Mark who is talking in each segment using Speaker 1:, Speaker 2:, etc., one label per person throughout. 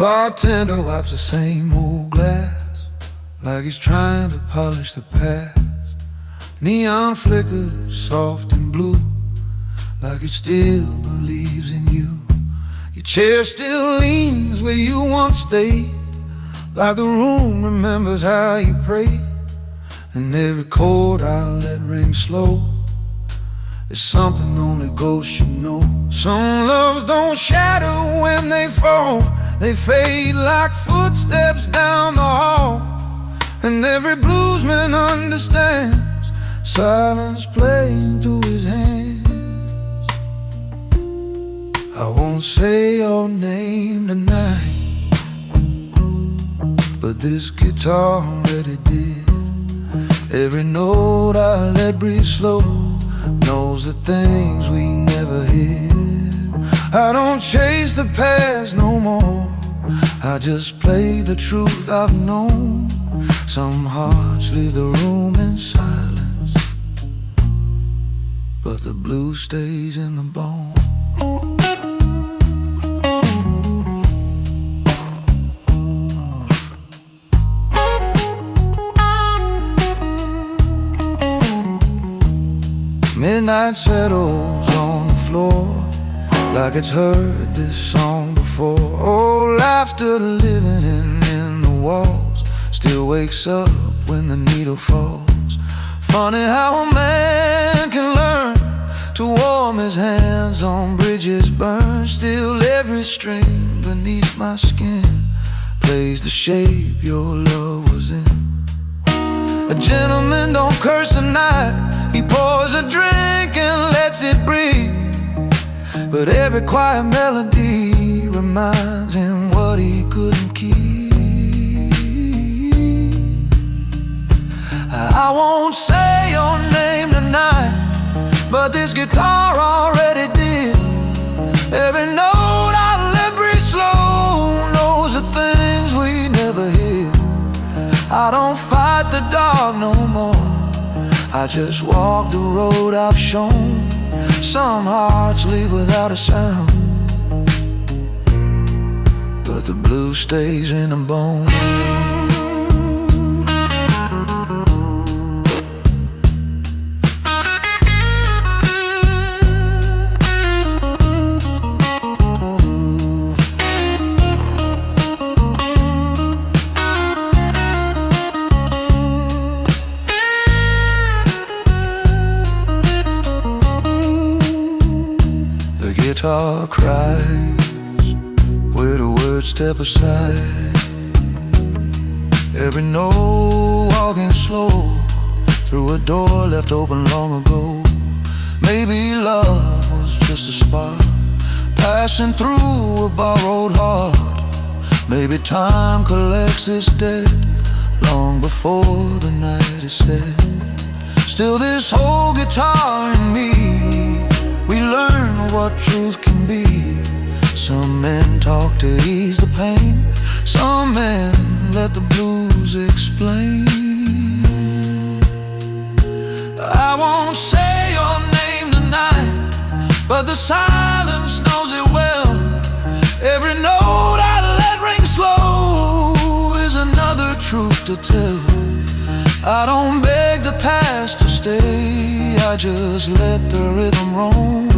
Speaker 1: bartender wipes the same old glass, like he's trying to polish the past. Neon flickers soft and blue, like it still believes in you. Your chair still leans where you once stayed, like the room remembers how you prayed. And every chord I let ring slow is something only ghosts should know. Some loves don't shatter when they fall, they fade like footsteps down the hall. And every bluesman understands silence playing through his hands. I won't say your name tonight, but this guitar already did. Every note I let breathe slow knows the things we never hid. I don't chase the past no more, I just play the truth I've known. Some hearts leave the room in silence, but the blues stays in the bone. Midnight settles on the floor, like it's heard this song before. Oh, laughter living in the walls still wakes up when the needle falls. Funny how a man can learn to warm his hands on bridges burned. Still every string beneath my skin plays the shape your love was in. A gentleman don't curse the night, he pours a drink and lets it breathe. But every quiet melody reminds him what he couldn't keep. I won't say your name tonight, but this guitar already did. Every note I let breathe slow knows the things we never hid. I don't fight the dark no more, I just walk the road I've shown. Some hearts leave without a sound, but the blues stays in the bone. Guitar cries where the words step aside. Every note walking slow through a door left open long ago. Maybe love was just a spark passing through a borrowed heart. Maybe time collects its debt long before the night is set. Still this whole guitar in me, we learn what truth can be. Some men talk to ease the pain, some men let the blues explain. I won't say your name tonight, but the silence knows it well. Every note I let ring slow is another truth to tell. I don't beg the past to stay, I just let the rhythm roam.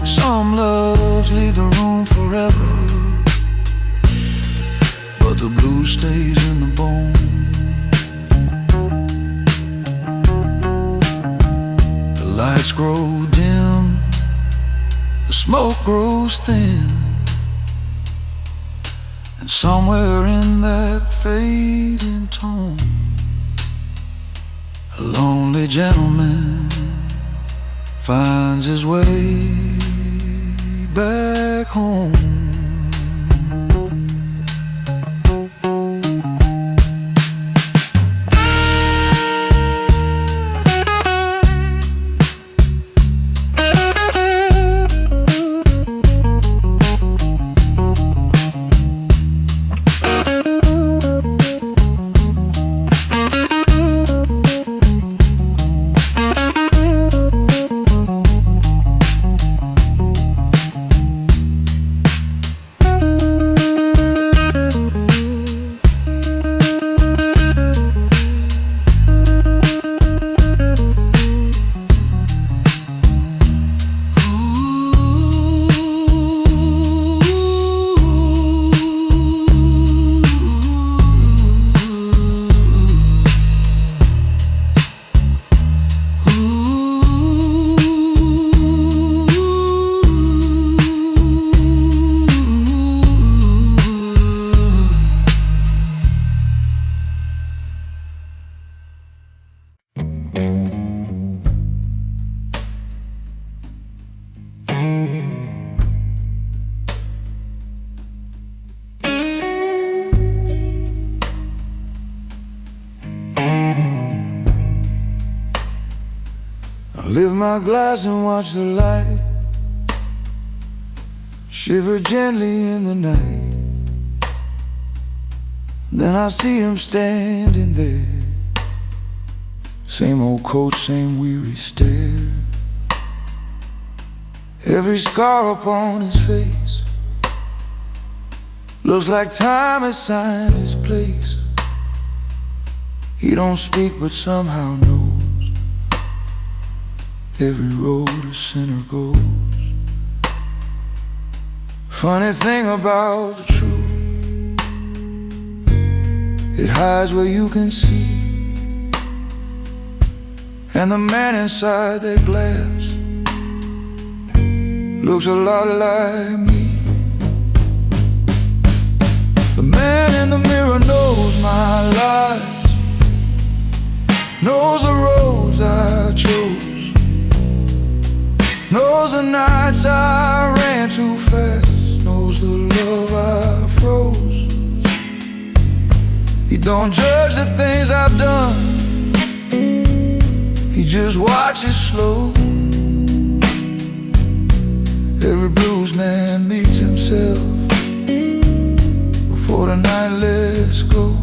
Speaker 1: Some loves leave the room forever, but the blues stays in the bone. The lights grow dim, the smoke grows thin, and somewhere in that fading tone, a lonely gentleman finds his way back home. lift my glass and watch the light shiver gently in the night. Then I see him standing there, same old coat, same weary stare. Every scar upon his face looks like time has signed his place. He don't speak but somehow knows every road a sinner goes. Funny thing about the truth, it hides where you can see, and the man inside that glass looks a lot like me. The man in the mirror knows my lies, knows the roads I chose, knows the nights I ran too fast, knows the love I froze. He don't judge the things I've done, he just watches slow. Every blues man meets himself before the night lets go.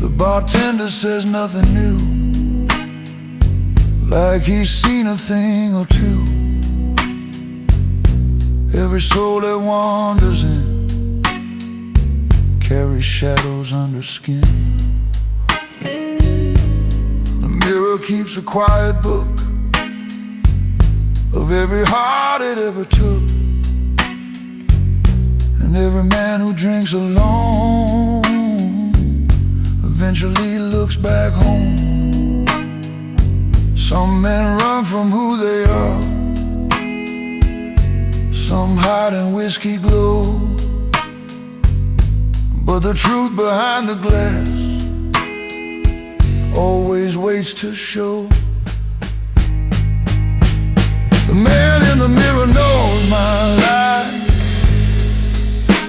Speaker 1: The bartender says nothing new, like he's seen a thing or two. Every soul that wanders in carries shadows under skin. The mirror keeps a quiet book of every heart it ever took, and every man who drinks alone eventually looks back home. Some men run from who they are, some hide in whiskey glow, but the truth behind the glass always waits to show. The man in the mirror knows my life,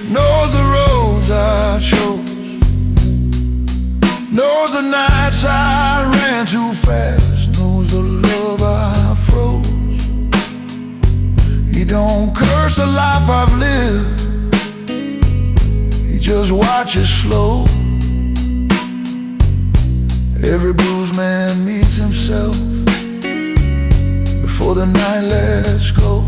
Speaker 1: knows the roads I chose, knows the nights I ran too fast, knows the love I froze. He don't curse the life I've lived, he just watches slow. Every blues man meets himself before the night lets go.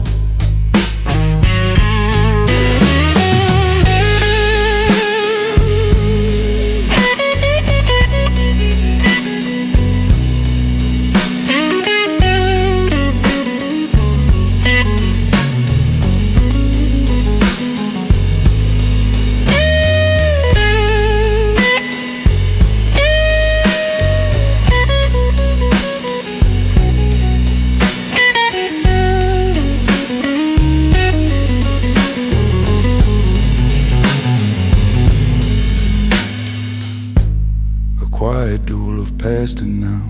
Speaker 1: Quiet duel of past and now,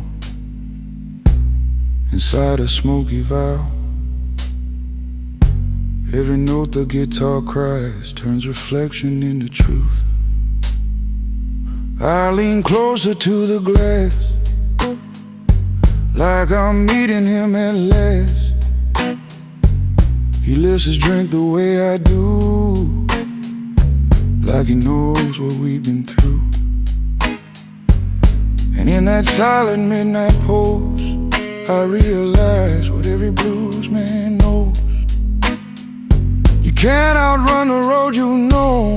Speaker 1: inside a smoky vow. Every note the guitar cries turns reflection into truth. I lean closer to the glass, like I'm meeting him at last. He lifts his drink the way I do, like he knows what we've been through. And in that silent midnight pose, I realize what every blues man knows: you can't outrun the road you know,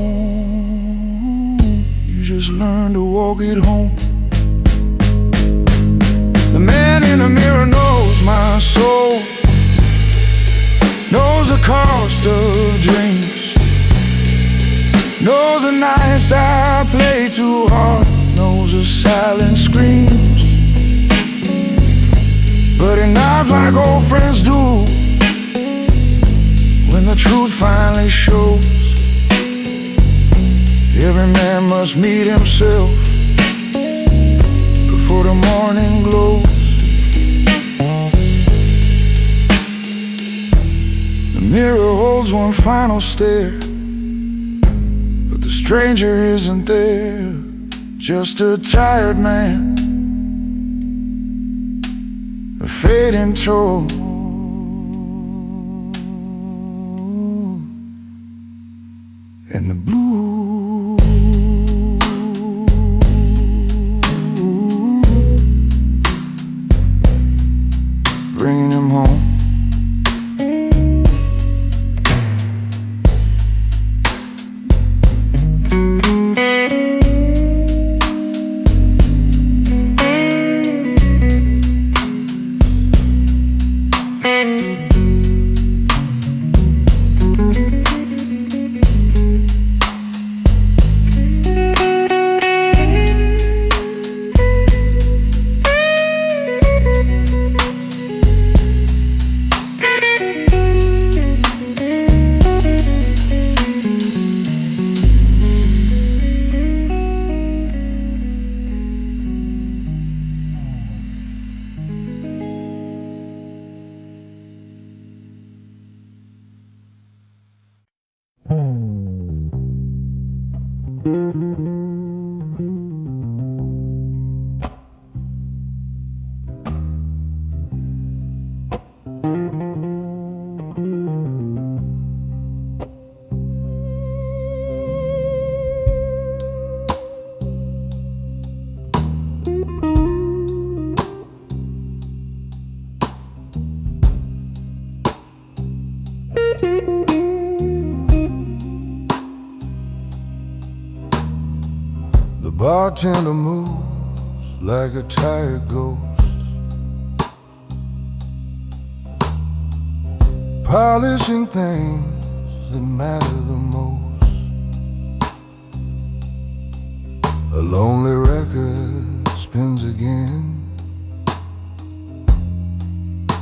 Speaker 1: you just learn to walk it home. The man in the mirror knows my soul, knows the cost of dreams, knows the nights I play too hard, knows the silent screams, but he nods like old friends do when the truth finally shows. Every man must meet himself for the morning glow. The mirror holds one final stare, but the stranger isn't there, just a tired man, a fading toe. And the blue bringing him home. The bartender moves like a tired ghost, polishing things that matter the most. A lonely record spins again,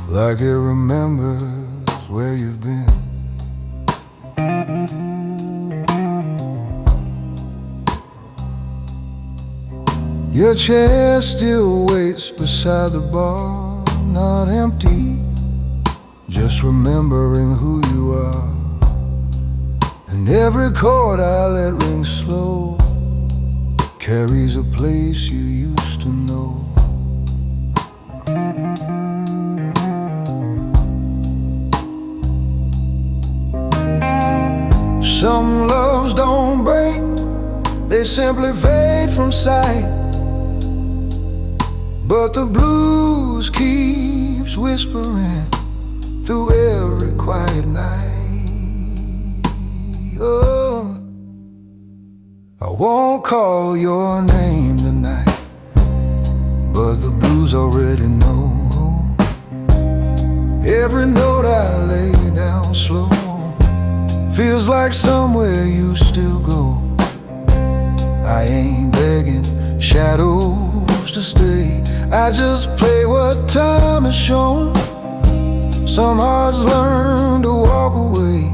Speaker 1: like it remembers where you've been. Your chair still waits beside the bar, not empty, just remembering who you are. And every chord I let ring slow carries a place you used to know. Some loves don't break, they simply fade from sight. But the blues keeps whispering through every quiet night. Oh, I won't call your name tonight, but the blues already know. Every note I lay down slow feels like somewhere you still go. I ain't begging shadows to stay, I just play what time has shown. Some hearts learn to walk away,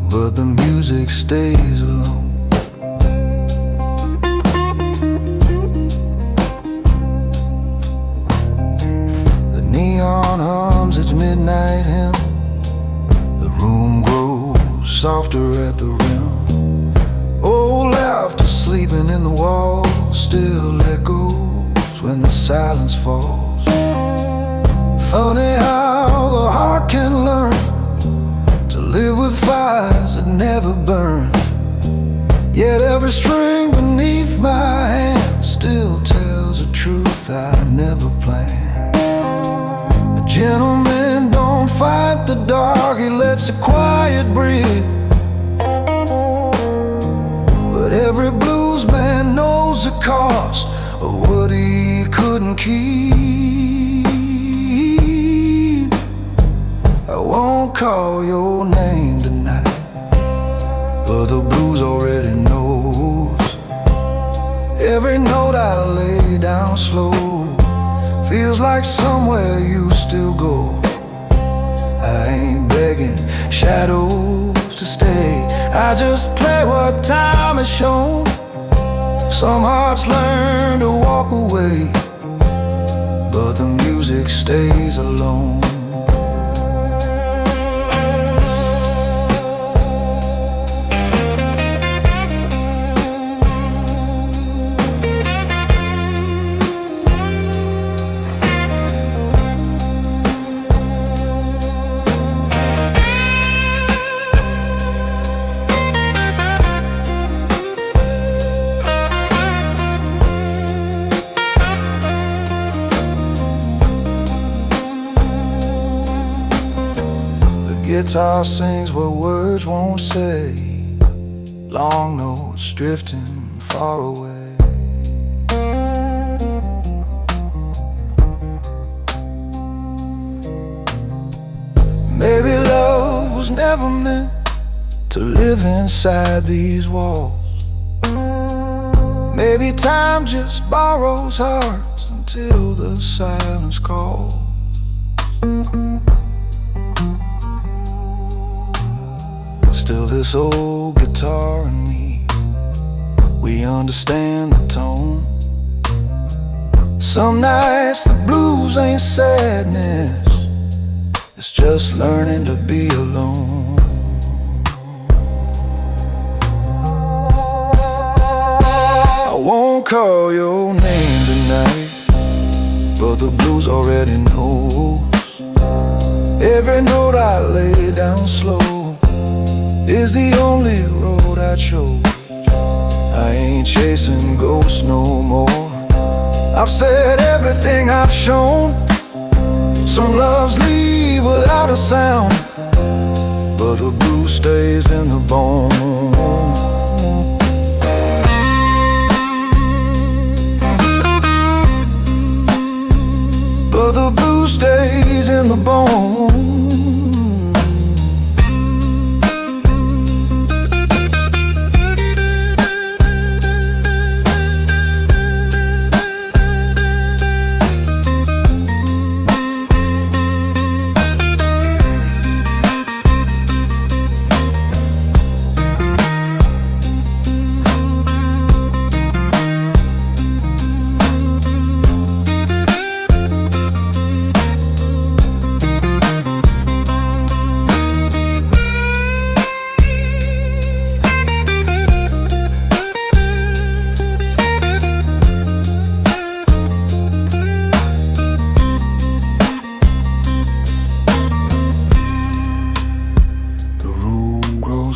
Speaker 1: but the music stays alone. The neon hums its midnight hymn, the room grows softer at the rim. Old laughter sleeping in the walls still echoes when the silence falls. Funny how the heart can learn to live with fires that never burn. Yet every string beneath my hand still tells a truth I never planned. A gentleman don't fight the dark, he lets the quiet breathe. But every blues man knows the cost of what he couldn't keep. I won't call your name tonight, but the blues already knows. Every note I lay down slow feels like somewhere you still go. I ain't begging shadows to stay, I just play what time has shown. Some hearts learn to walk away, but the music stays alone. Guitar sings what words won't say, long notes drifting far away. Maybe love was never meant to live inside these walls. Maybe time just borrows hearts until the silence calls. Still this old guitar and me, we understand the tone. Some nights the blues ain't sadness, it's just learning to be alone. I won't call your name tonight, but the blues already knows. Every note I lay down slow is the only road I chose. I ain't chasing ghosts no more. I've said everything I've shown. Some loves leave without a sound, but the blues stays in the bone. But the blues stays in the bone.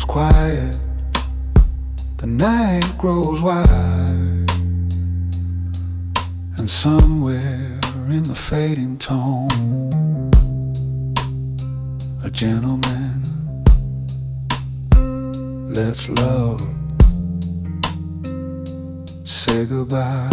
Speaker 1: Quiet, the night grows wide, and somewhere in the fading tone, a gentleman lets love say goodbye.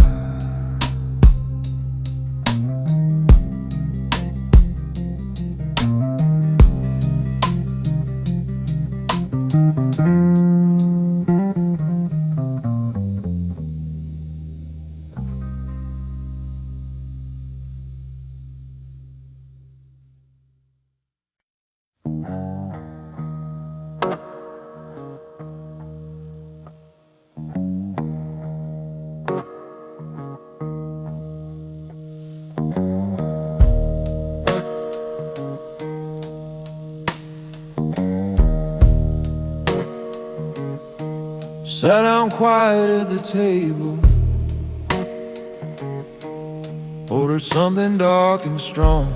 Speaker 1: Sat down quiet at the table, ordered something dark and strong.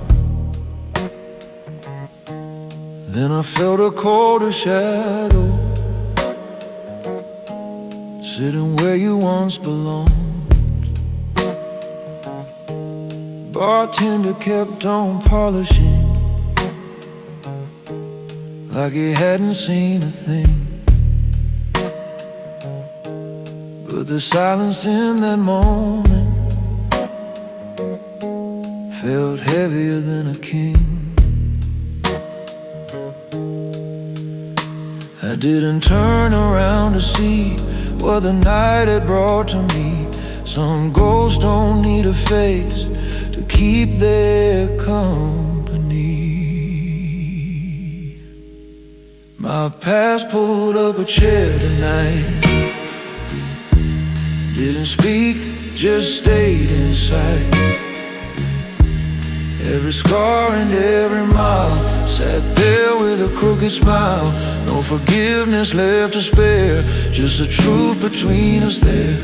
Speaker 1: Then I felt a colder shadow, sitting where you once belonged. Bartender kept on polishing, like he hadn't seen a thing. But the silence in that moment felt heavier than a king. I didn't turn around to see what the night had brought to me. Some ghosts don't need a face to keep their company. My past pulled up a chair tonight, Didn't speak, just stayed inside. Every scar and every mile, sat there with a crooked smile. No forgiveness left to spare, just the truth between us there.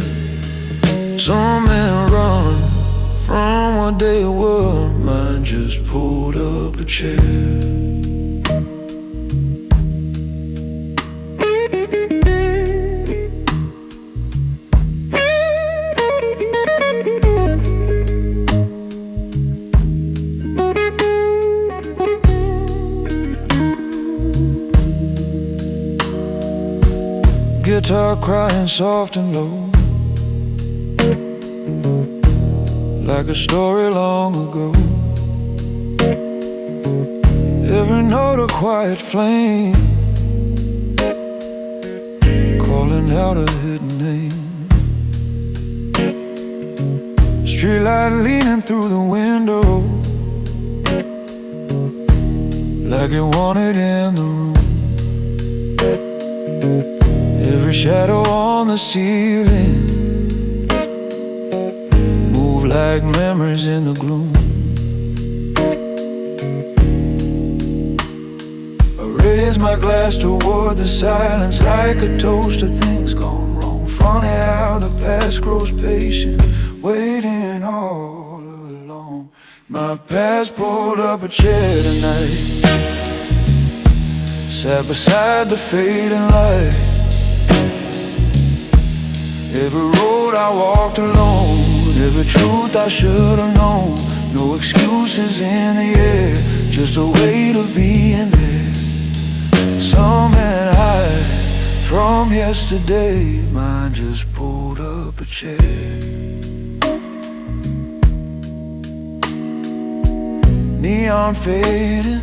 Speaker 1: Some men run from what they were, mine just pulled up a chair. Guitar crying soft and low, like a story long ago. Every note a quiet flame, calling out a hidden name. Streetlight leaning through the window, like it wanted in the room. Every shadow on the ceiling move like memories in the gloom. I raise my glass toward the silence, like a toast to things gone wrong. Funny how the past grows patient, waiting all along. My past pulled up a chair tonight, sat beside the fading light. Every road I walked alone, every truth I should have known. No excuses in the air, just a weight of being there. Some men hide from yesterday, mine just pulled up a chair. Neon fading,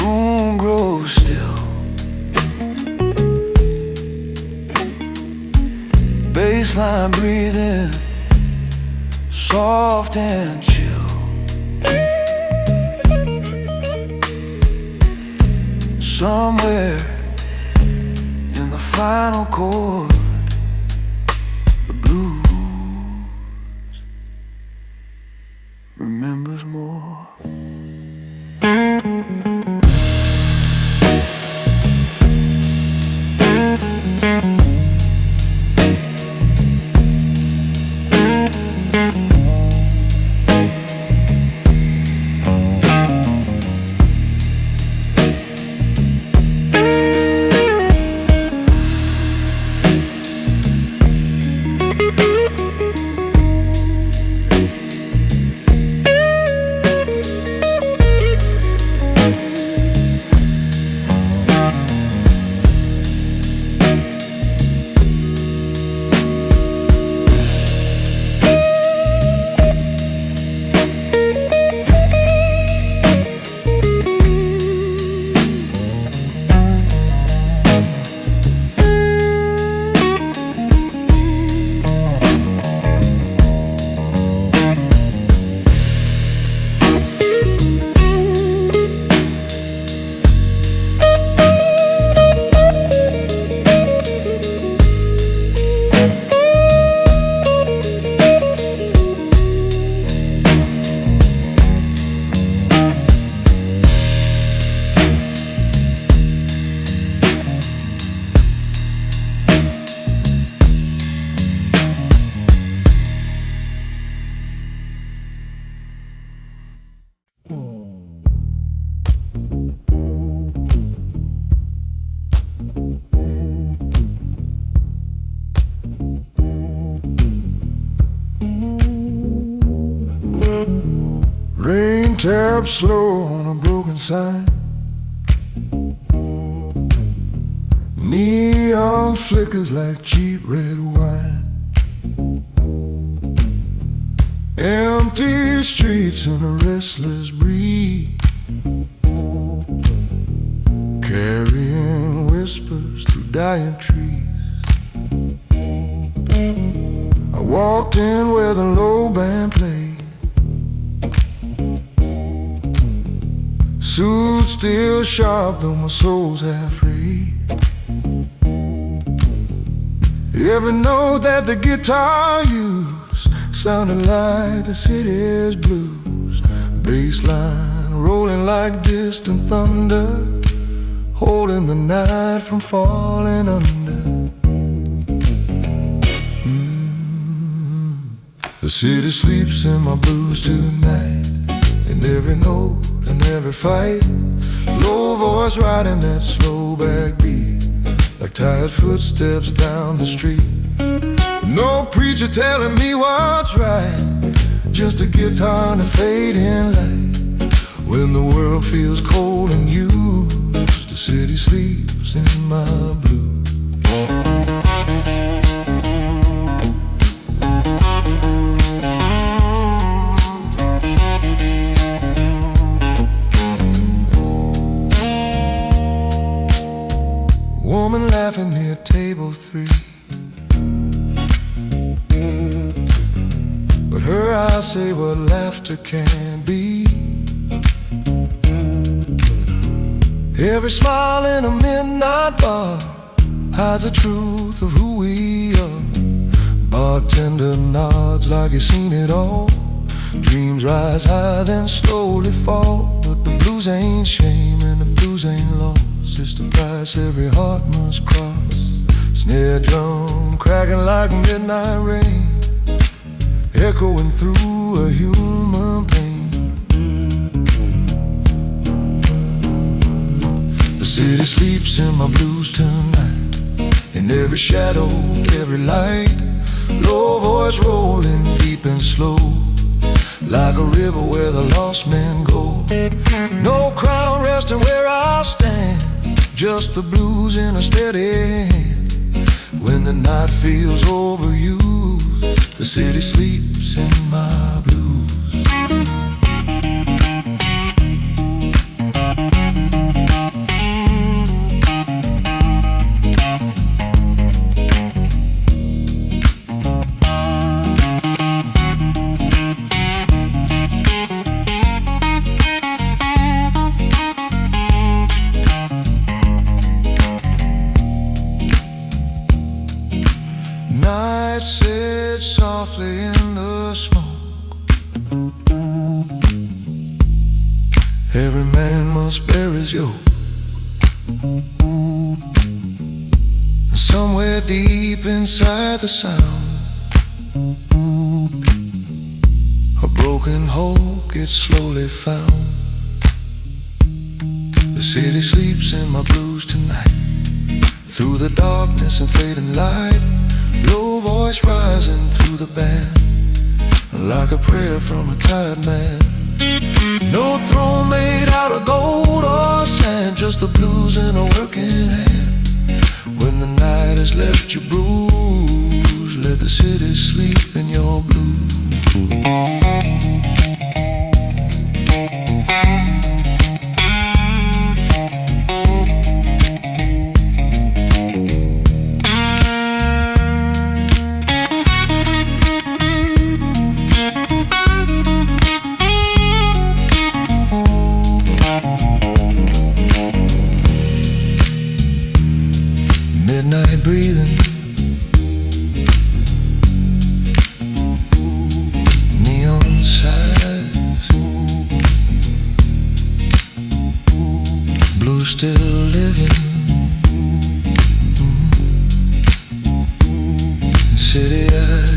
Speaker 1: room grows still. Baseline breathing, soft and chill. Somewhere in the final chord, the blues remembers more. Rain taps slow on a broken sign. Neon flickers like cheap red wine. Empty streets and a restless breeze, carrying whispers through dying trees. I walked in where the low band played. Suit still sharp, though my soul's half free. Every note that the guitar used sounded like the city's blues. Bass line rolling like distant thunder, holding the night from falling under. The city sleeps in my blues tonight, in every note and every fight. Low voice riding that slow backbeat, like tired footsteps down the street. No preacher telling me what's right, just a guitar and a fading light. When the world feels cold and used, the city sleeps in my blues. Woman laughing near table 3, but her eyes say what laughter can be. Every smile in a midnight bar hides the truth of who we are. Bartender nods like he's seen it all. Dreams rise high then slowly fall, but the blues ain't shame and the blues ain't lost. It's the price every heart must cross. Snare drum cracking like midnight rain, echoing through a human pain. The city sleeps in my blues tonight, in every shadow, every light. Low voice rolling deep and slow, like a river where the lost men go. No crown resting where I stand, just the blues in a steady hand. When the night feels overused, the city sleeps in my blues. Night sits softly in the smoke. Every man must bear his yoke. And somewhere deep inside the sound, a broken hope gets slowly found. The city sleeps in my blues tonight, through the darkness and fading light. Low voice rising through the band, like a prayer from a tired man. No throne made out of gold or sand, just the blues in a working hand. When the night has left you bruised, let the city sleep in your blues. Midnight breathing, neon sighs, blue still living, city eyes.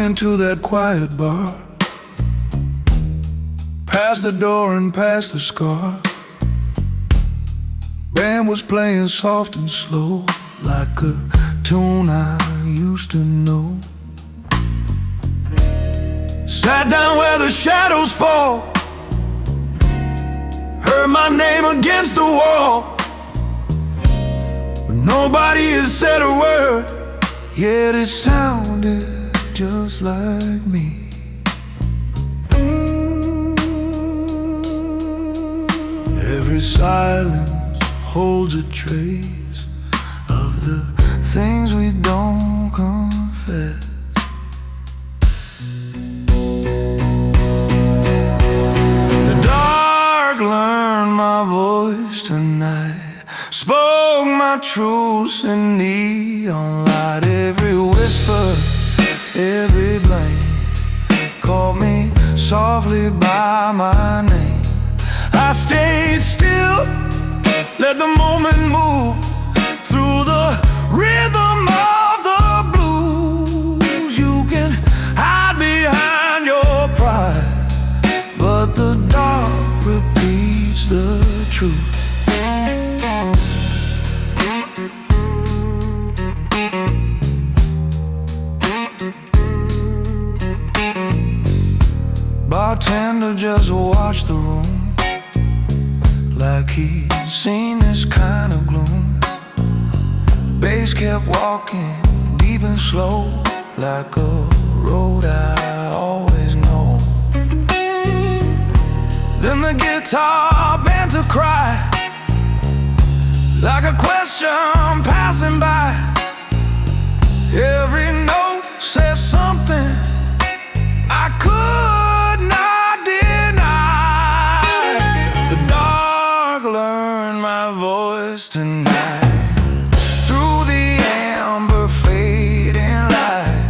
Speaker 1: into that quiet bar, past the door and past the scar. Band was playing soft and slow, like a tune I used to know. Sat down where the shadows fall, heard my name against the wall, but nobody has said a word, yet it sounded just like me. Every silence holds a trace of the things we don't confess. The dark learned my voice tonight, spoke my truths in neon light. Every whisper, every blame called me softly by my name. I stayed still, let the moment move through the rhythm of the blues. You can hide behind your pride, but the dark repeats the truth. Bartender just watched the room, like he'd seen this kind of gloom. Bass kept walking deep and slow, like a road I always know. Then the guitar began to cry, like a question passing by. Every note said something I could not deny. The dark learned my voice tonight, through the amber fading light.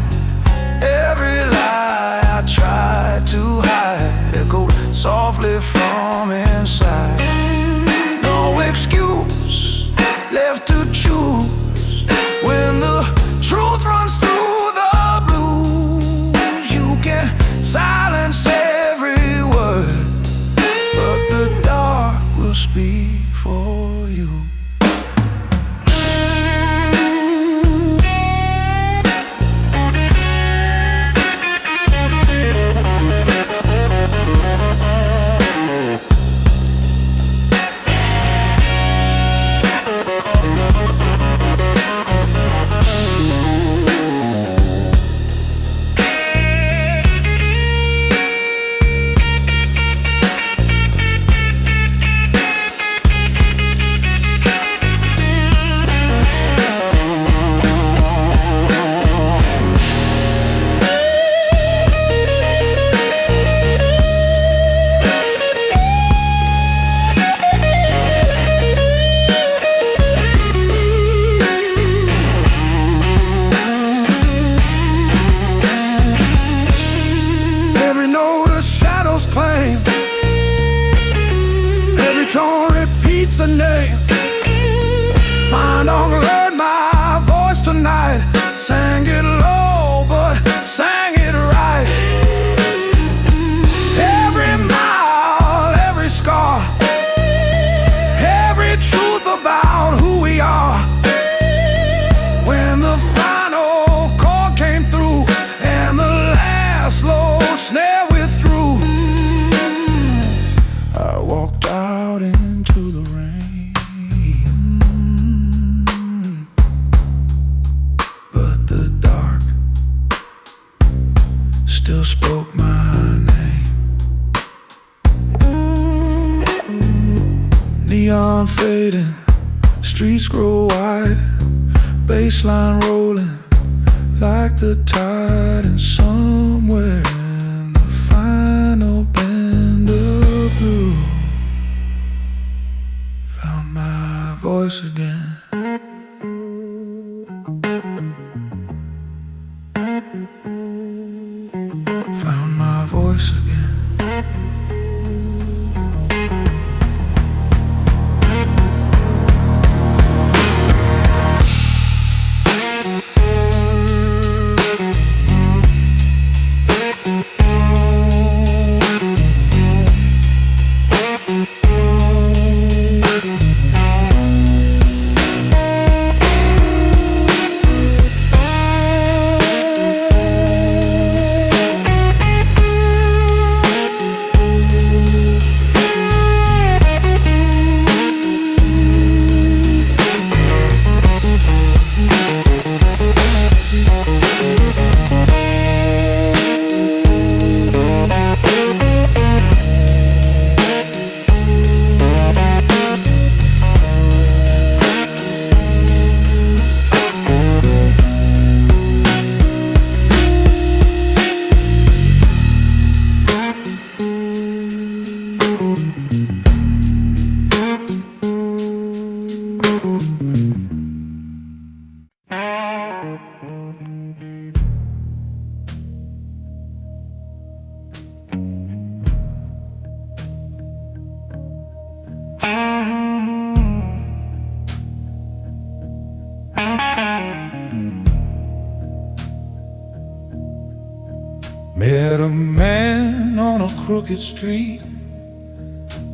Speaker 1: Every lie I tried to hide echoed softly from inside. No excuse left to choose when the truth runs through the blues. You can silence every word, but the dark will speak for you. Claim every tone repeats a name. Find on learn my voice tonight, sang it low but sang it right. Every mile, every scar, every truth about who we are. When the final chord came through and the last low snare withdrew, I walked out into the rain, but the dark still spoke my name. Neon fading, streets grow wide, bassline rolling like the tide, and somewhere in the final bend of blue, found my voice again. Found my voice again. Met a man on a crooked street,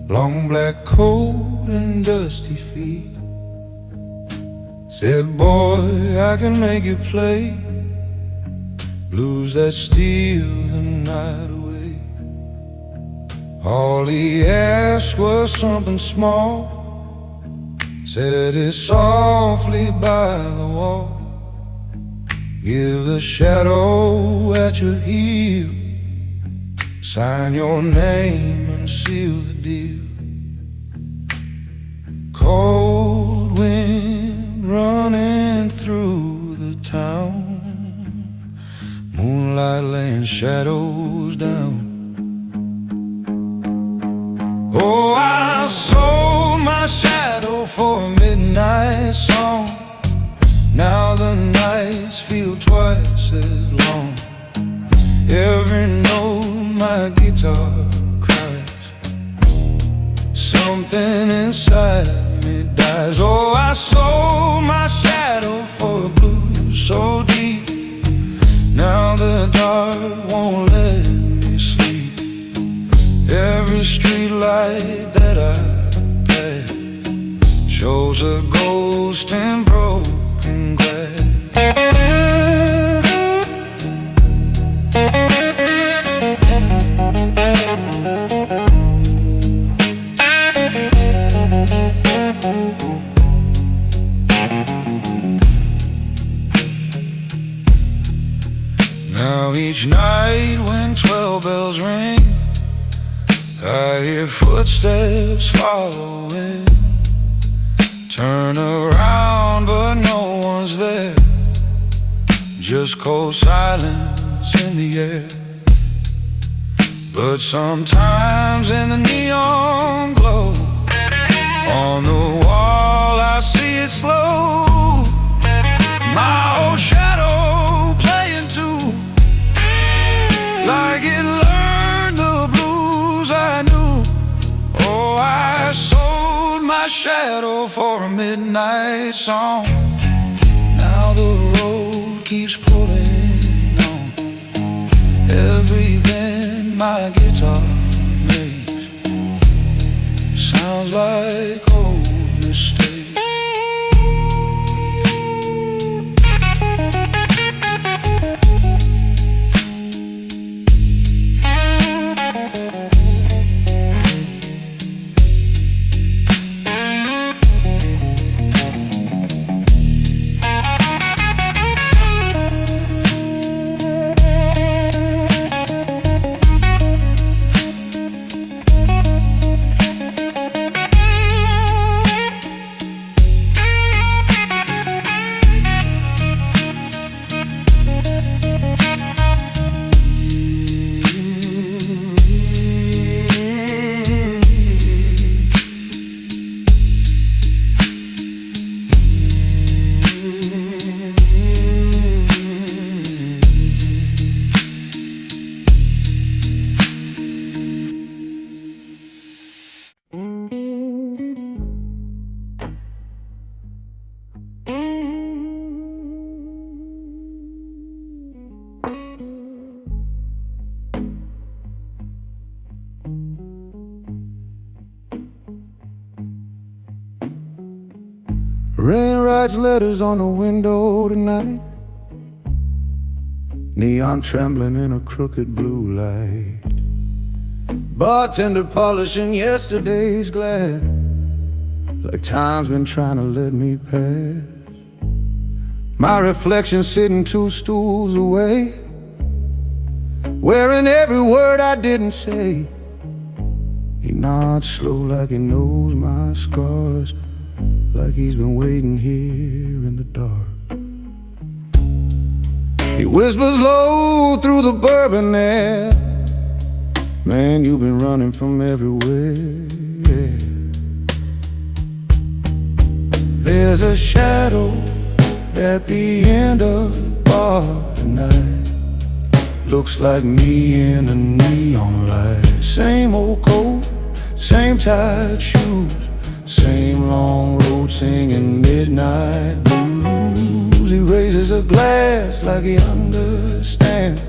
Speaker 1: long black coat and dusty feet. Said, boy, I can make you play blues that steal the night away. All he asked was something small, said it softly by the wall. Give the shadow at your heel, sign your name and seal the deal. Cold wind running through the town, moonlight laying shadows down. Oh, I sold my shadow for a midnight song. Now the nights feel twice as long. Every note my guitar cries, something inside me dies. Oh, I sold my shadow for a blues so deep. Now the dark won't let me sleep. Every street light that I pass shows a ghost in broken glass. Now each night when 12 bells ring, I hear footsteps following. Turn around but no one's there, just cold silence in the air. But sometimes in the neon glow on the wall I see it slow, my old shadow playing too, like it learned the blues I knew. Oh, I sold my shadow for a midnight song. Now the road keeps pulling on. Every bend my guitar makes sounds like old mistakes. Rain writes letters on the window tonight, neon trembling in a crooked blue light. Bartender polishing yesterday's glass, like time's been trying to let me pass. My reflection sitting 2 stools away, wearing every word I didn't say. He nods slow like he knows my scars, like he's been waiting here in the dark. He whispers low through the bourbon air, man, you've been running from everywhere. There's a shadow at the end of the bar tonight, looks like me in a neon light. Same old coat, same tight shoes, same long road singing midnight blues. He raises a glass like he understands.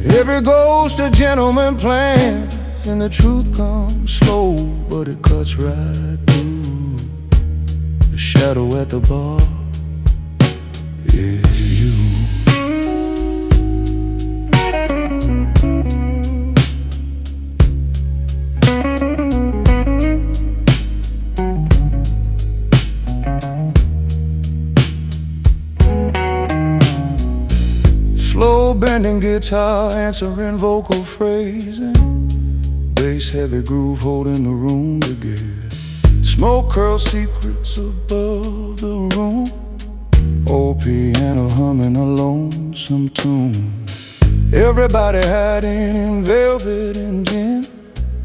Speaker 1: Every ghost a gentleman plan, and the truth comes slow, but it cuts right through. The shadow at the bar is you. Slow bending guitar answering vocal phrasing, bass heavy groove holding the room together. Smoke curls secrets above the room, old piano humming a lonesome tune. Everybody hiding in velvet and gin,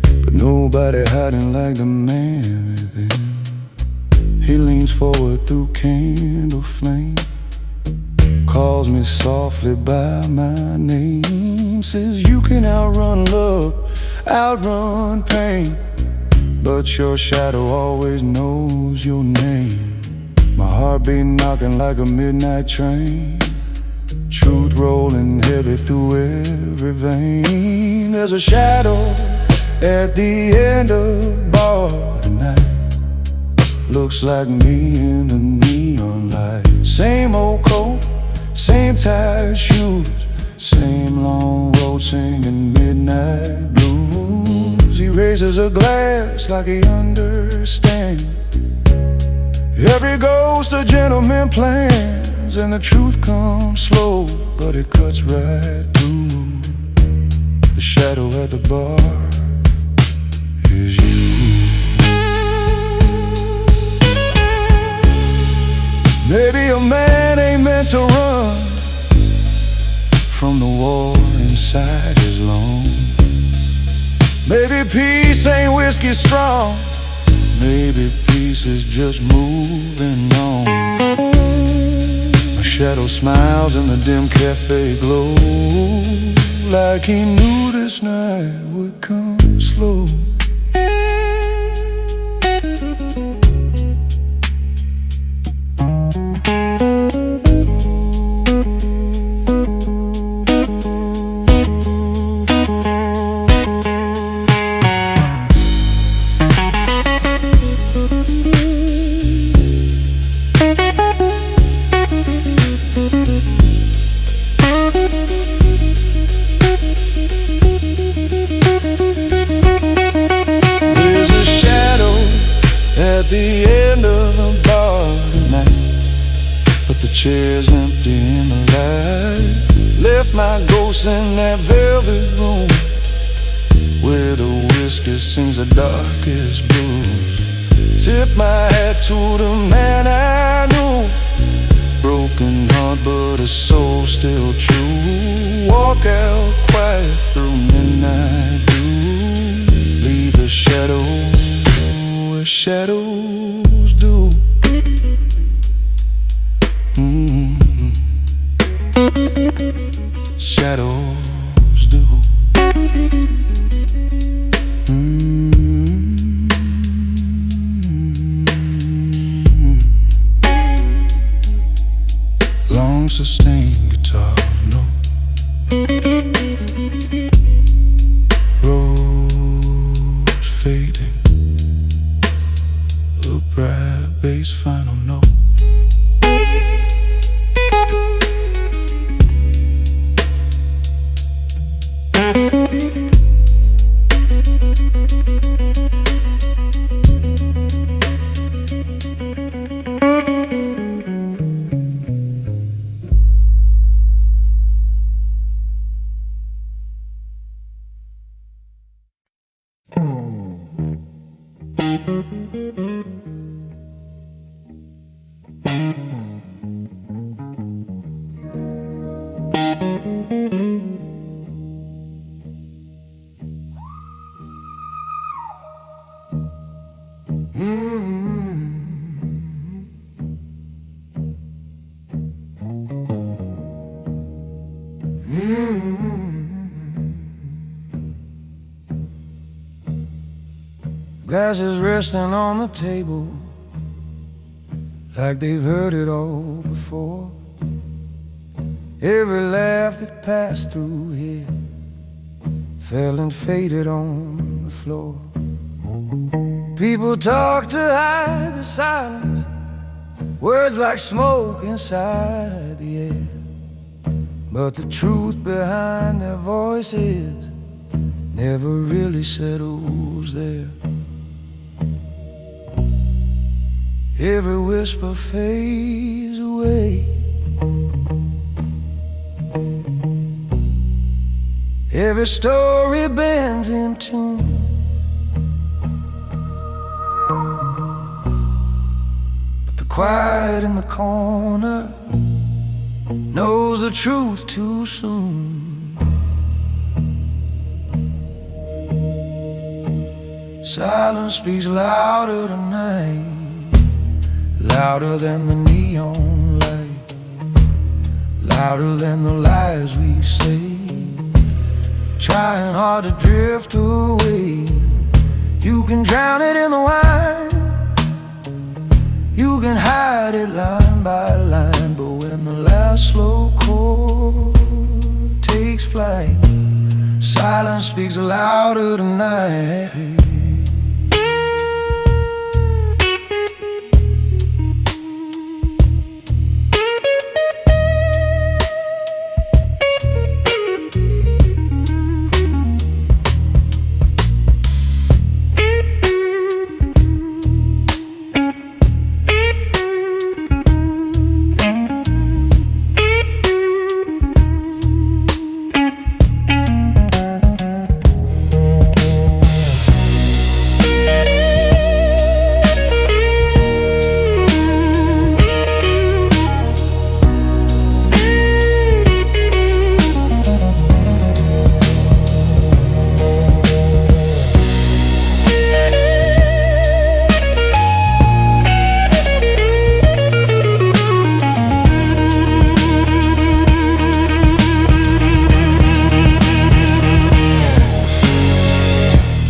Speaker 1: but nobody hiding like the man within. He leans forward through candle flame, calls me softly by my name, says you can outrun love, outrun pain, but your shadow always knows your name. My heartbeat knocking like a midnight train, truth rolling heavy through every vein. There's a shadow at the end of the bar tonight, looks like me in the neon light. Same old coat, same tired shoes, same long road singing midnight blues. He raises a glass like he understands. Every ghost a gentleman plans, and the truth comes slow, but it cuts right through. The shadow at the bar is you. Maybe a man ain't meant to run from the war inside his lungs. Maybe peace ain't whiskey strong, maybe peace is just moving on. A shadow smiles in the dim cafe glow, like he knew this night would come slow. At the end of the bar tonight, but the chair's empty in the light. Left my ghost in that velvet room, where the whiskey sings the darkest blues. Tip my hat to the man I knew, broken heart but a soul still true. Walk out quiet through midnight blue, leave a shadow where shadows do. Shadows do. Long sustained guitar note, rose fading, a bright bass final note. Glasses resting on the table, like they've heard it all before. Every laugh that passed through here fell and faded on the floor. People talk to hide the silence, words like smoke inside the air, but the truth behind their voices never really settles there. Every whisper fades away, every story bends in tune. But the quiet in the corner knows the truth too soon. Silence speaks louder tonight, louder than the neon light, louder than the lies we say, trying hard to drift away. You can drown it in the wine, you can hide it line by line, but when the last slow chord takes flight, silence speaks louder tonight.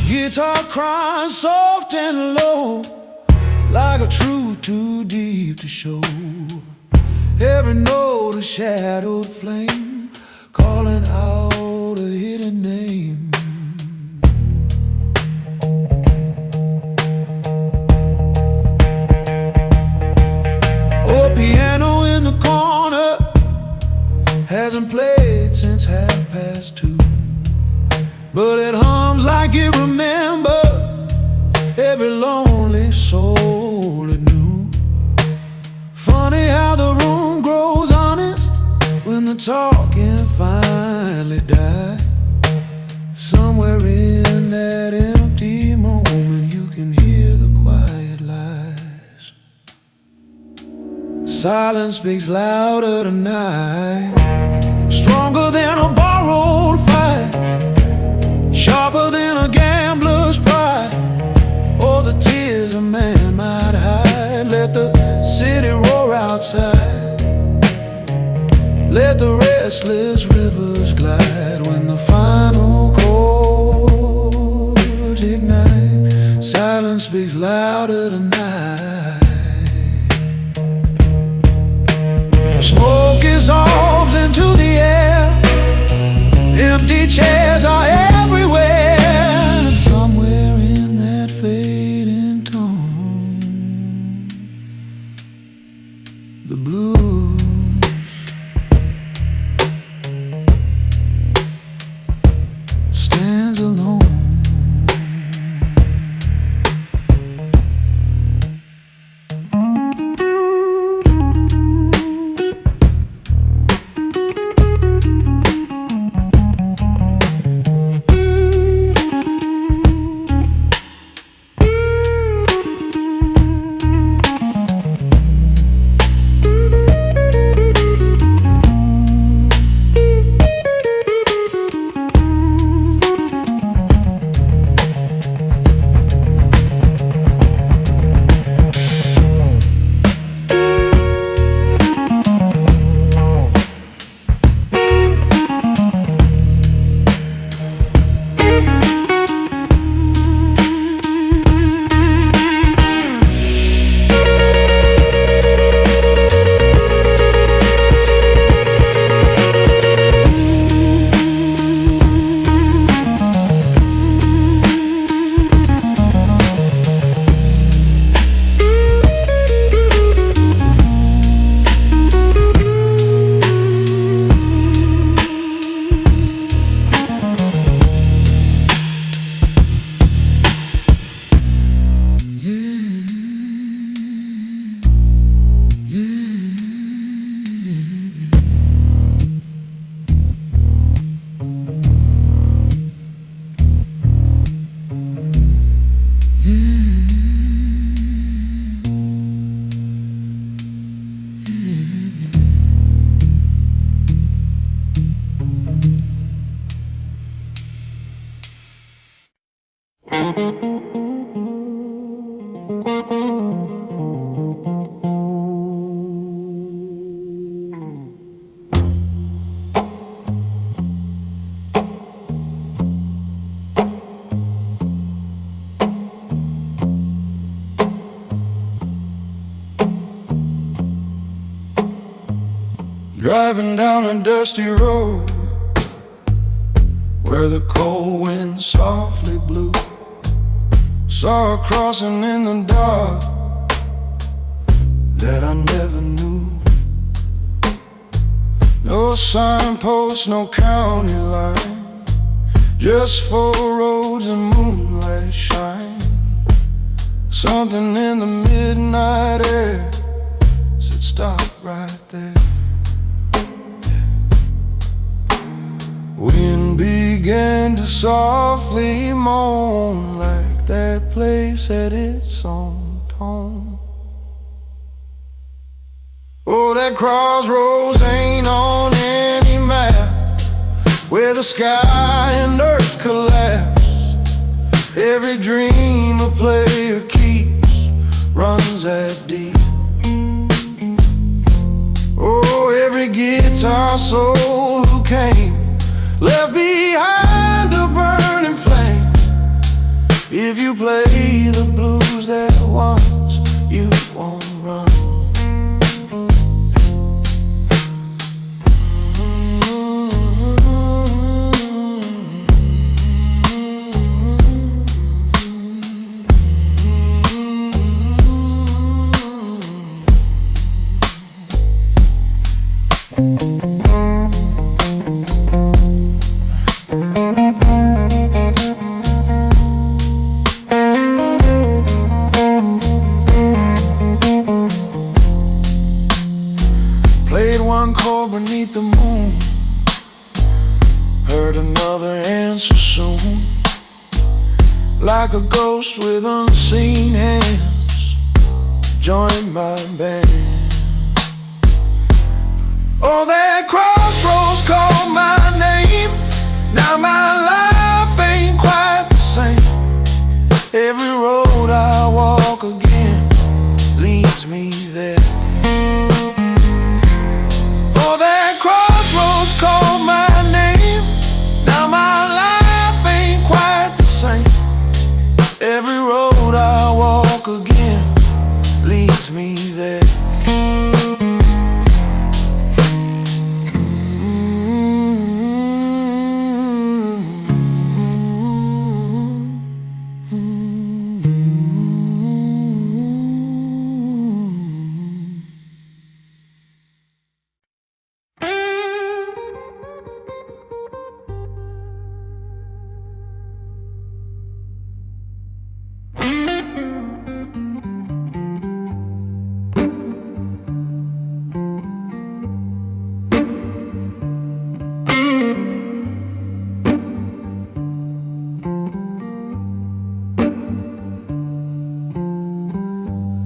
Speaker 1: Guitar crying soft and low, like a truth too deep to show. Every note a shadowed flame, calling out a hidden name. Oh, piano in the corner hasn't played since 2:30, but it hums like it remembers every lonely soul it knew. Funny how the room grows honest when the talking finally dies. Somewhere in that empty moment you can hear the quiet lies. Silence speaks louder tonight, stronger than a borrowed fight, sharper than a gambler's pride, or the tears a man might hide. Let the city roar outside, let the restless rivers glide. When the final chords ignite, silence speaks louder tonight. Smoke dissolves into the air, empty chairs are everywhere. Somewhere in that fading tone, the blues stands alone. Driving down a dusty road where the cold wind softly blew. Saw a crossing in the dark that I never knew. No signpost, no county line, just four roads and moonlight shine. Something in the midnight air said stop right there. Wind began to softly moan like that place had its own tone. Oh, that crossroads ain't on any map, where the sky and earth collapse. Every dream a player keeps runs that deep. Oh, every guitar soul who came left behind a burning flame. If you play the blues that once, you won't run. Played one chord beneath the moon, heard another answer soon. Like a ghost with unseen hands, joined my band. Oh, that crossroads called my name. Now my life ain't quite the same. Every road I walk again leads me there. Oh, that crossroads called my name. Now my life ain't quite the same. Every road I walk again leads me there.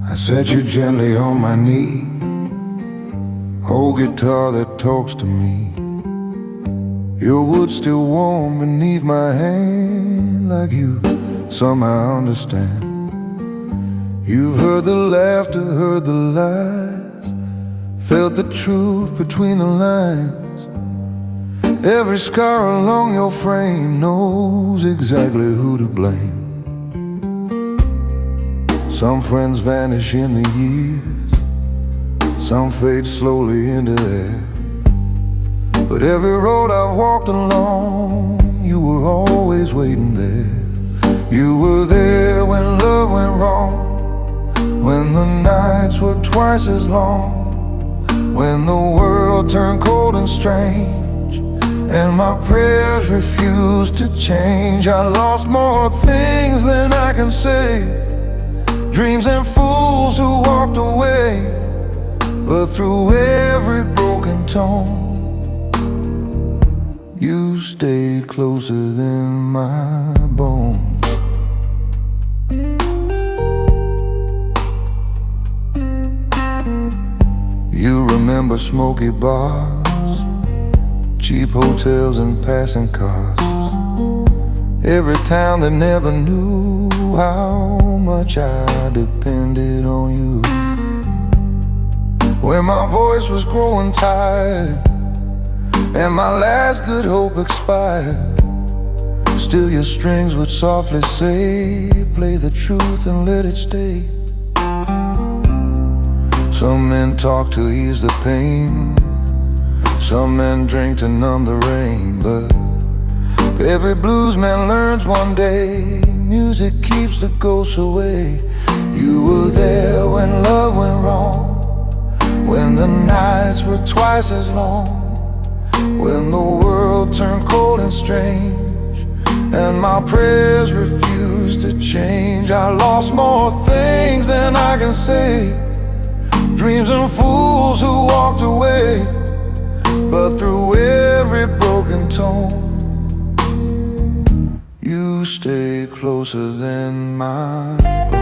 Speaker 1: I set you gently on my knee, old guitar that talks to me. Your wood still warm beneath my hand, like you somehow understand. You've heard the laughter, heard the lies, felt the truth between the lines. Every scar along your frame knows exactly who to blame. Some friends vanish in the years, some fade slowly into air. But every road I've walked along, you were always waiting there. You were there when love went wrong, when the nights were twice as long, when the world turned cold and strange, and my prayers refused to change. I lost more things than I can say, dreams and fools who walked away. But through every broken tone, you stayed closer than my bones. You remember smoky bars, cheap hotels and passing cars, every town that never knew how much I depended on you. When my voice was growing tired and my last good hope expired, still your strings would softly say, play the truth and let it stay. Some men talk to ease the pain, Some men drink to numb the rain, but every blues man learns one day, music keeps the ghosts away. You were there when love went wrong, when the nights were twice as long, when the world turned cold and strange, and my prayers refused to change. I lost more things than I can say, dreams and fools who walked away, but through every broken tone, you stay closer than my bone.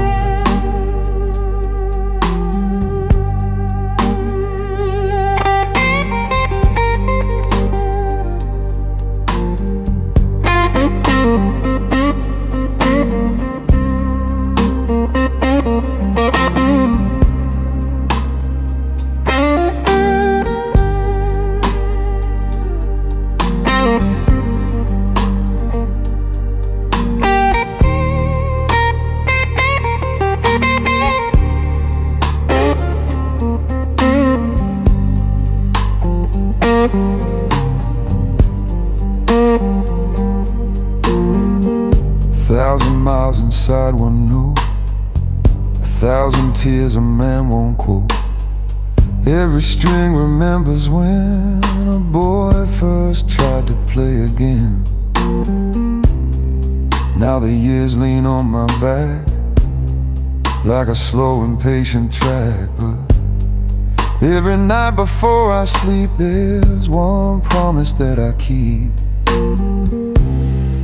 Speaker 1: 1,000 miles inside one note, 1,000 tears a man won't quote. Every string remembers when a boy first tried to play again. Now the years lean on my back like a slow impatient track, but every night before I sleep there's one promise that I keep.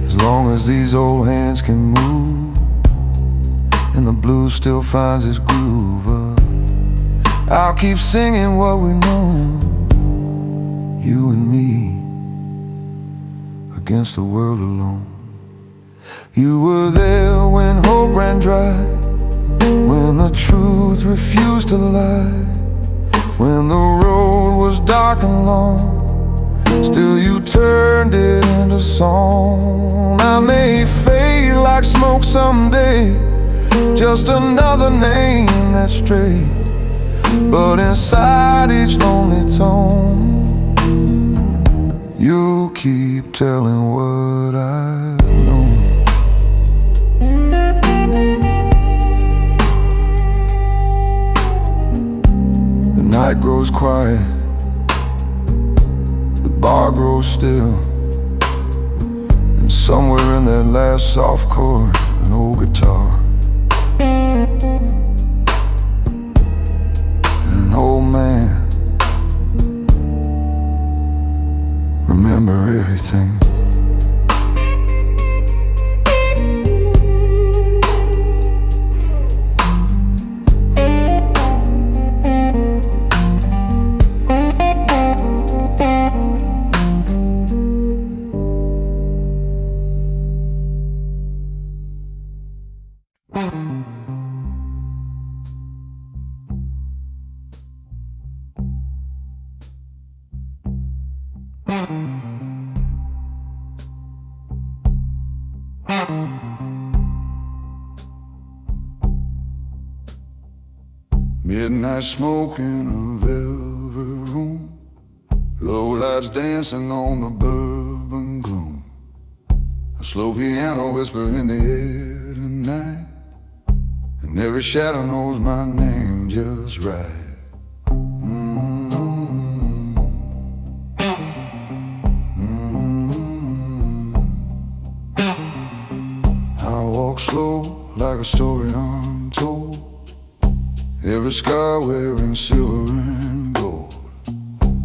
Speaker 1: As long as these old hands can move and the blues still finds its groove, I'll keep singing what we know, you and me against the world alone. You were there when hope ran dry, when the truth refused to lie, when the road was dark and long, still you turned it into song. I may fade like smoke someday, just another name that's strayed, but inside each lonely tone, you keep telling what I know. The night grows quiet, the bar grows still, and somewhere in that last soft chord, an old guitar, an old man, remember everything. Midnight smoke in a velvet room, low lights dancing on the bourbon gloom, a slow piano whisper in the air tonight, and every shadow knows my name just right. I walk slow like a story untold, every scar wearing silver and gold.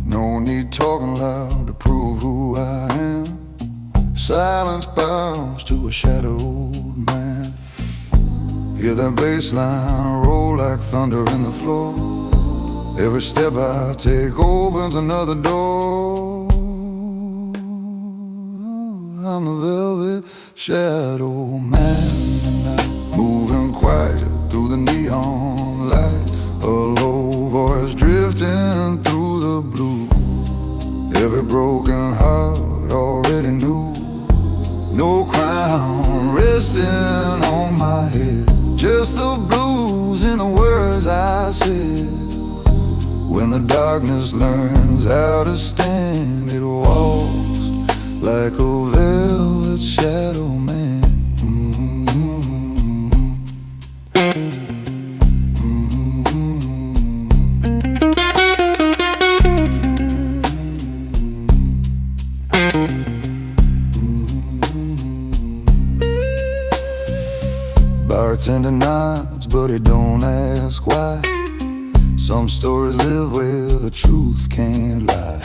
Speaker 1: No need talking loud to prove who I am. Silence bows to a shadowed man. Hear that bass line roll like thunder in the floor. Every step I take opens another door. I'm the velvet shadow man, moving quiet through the neon light, a low voice drifting through the blue. Every broken heart already knew, no crown resting on my head, just the blues in the words I said when the darkness learns how to stand, it walks like a velvet shadow man. Bartender nods, but he don't ask why. Some stories live where the truth can't lie.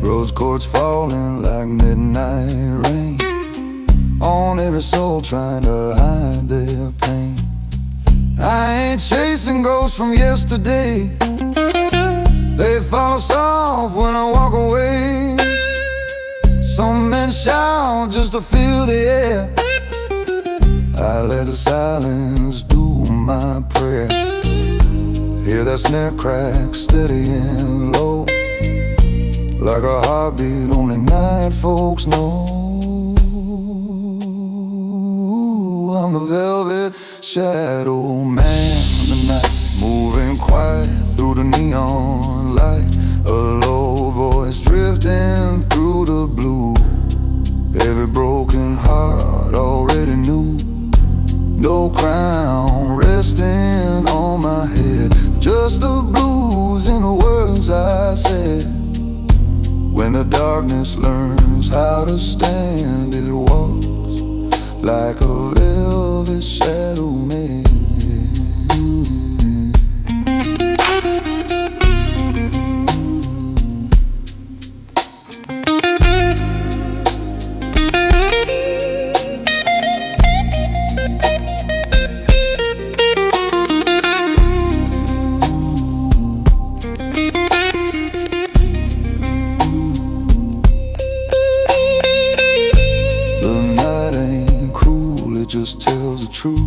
Speaker 1: Rose quartz falling like midnight rain on every soul trying to hide their pain. I ain't chasing ghosts from yesterday. They follow soft when I walk away. Some men shout just to feel the air. I let the silence do my prayer. Hear that snare crack steady and low, like a heartbeat only night folks know. I'm the velvet shadow man tonight, moving quiet through the neon light. A low voice drifting through the blue. Every broken heart already knew. No crown resting on my head, just the blues in the words I said. When the darkness learns how to stand, it walks like a velvet shadow man. Just tells the truth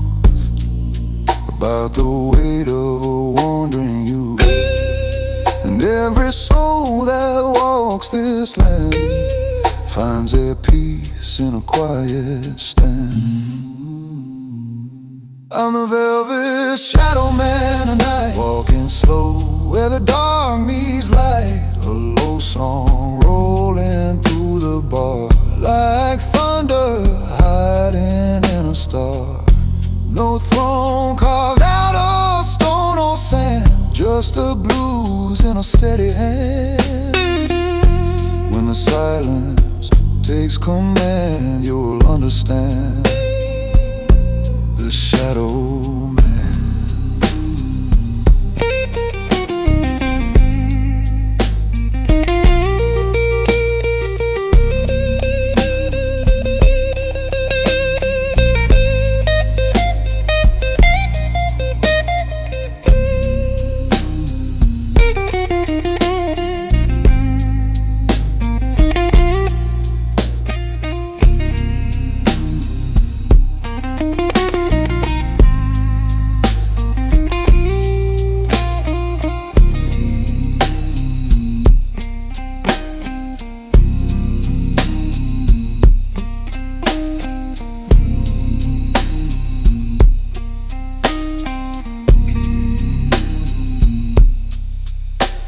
Speaker 1: about the weight of a wandering youth. And every soul that walks this land finds their peace in a quiet stand. I'm the velvet shadow man tonight, walking slow where the dark meets light. A low song rolling through the bar, like thunder hiding in a star. No throne carved out of stone or sand, just the blues in a steady hand. When the silence takes command, you'll understand the shadow man.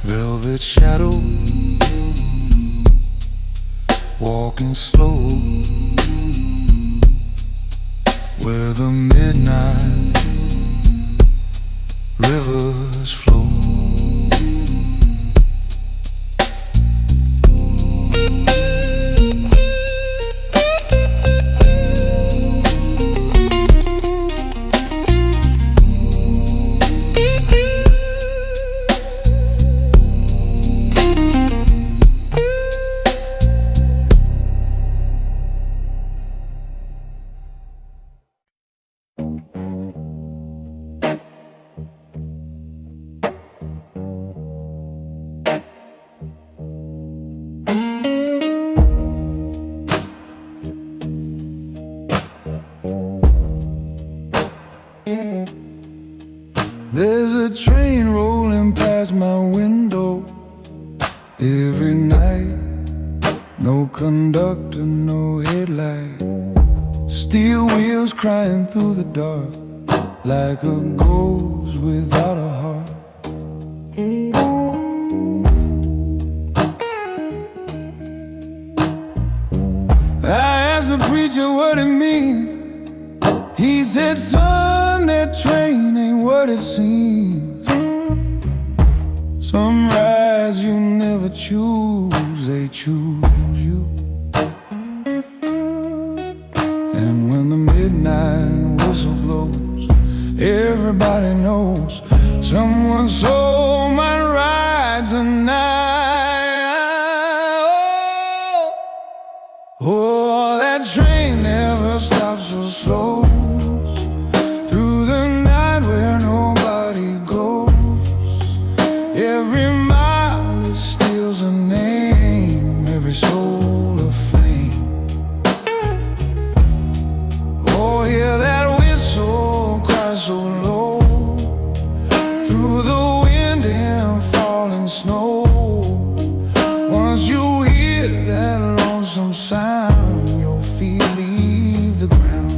Speaker 1: Velvet shadow, walking slow where the midnight rivers flow. There's a train rolling past my window every night. No conductor, no headlight. Steel wheels crying through the dark, like a ghost without a heart. preacher what it means. He said, son, that train ain't what it seems. Some rides you never choose, they choose you. And when the midnight whistle blows, everybody knows someone sold my ride tonight. Oh, that train never stops or slows through the night where nobody goes. Every mile it steals a name, every soul a flame. Oh, hear that whistle cry so low through the wind and falling snow. Once you hear that lonesome sound, your feet leave the ground.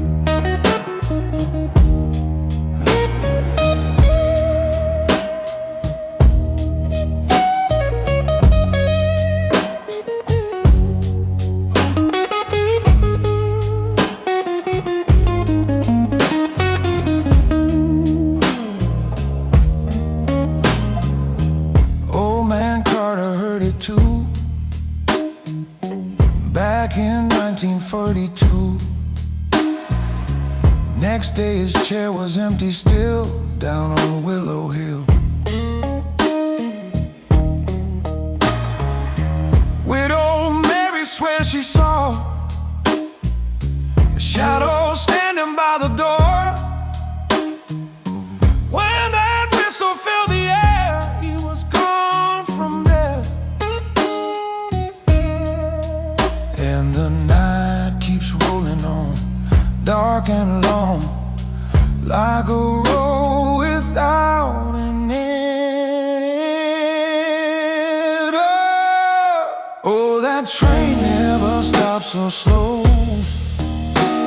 Speaker 1: Old man Carter heard it too, back in 1942. Next day his chair was empty still, down on Willow Hill. Widow Mary swears she saw a shadow standing by the door. When that whistle filled the air, he was gone from there. And the night keeps rolling on, dark and long, like a road without an end. Oh, that train never stops or slows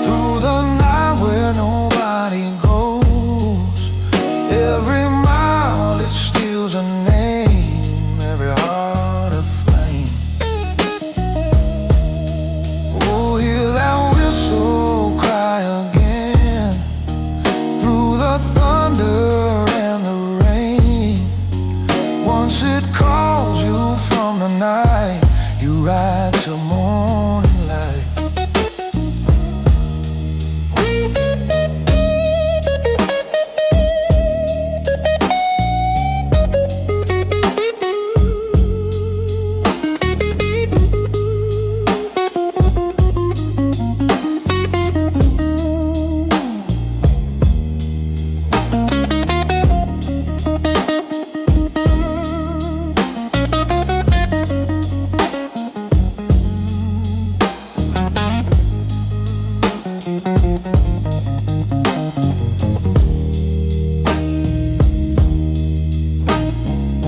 Speaker 1: through the night where nobody goes. Every mile it steals a name, every heart a flame. Oh, hear that whistle cry again through the thunder and the rain. Once it calls you from the night, you ride till morning light.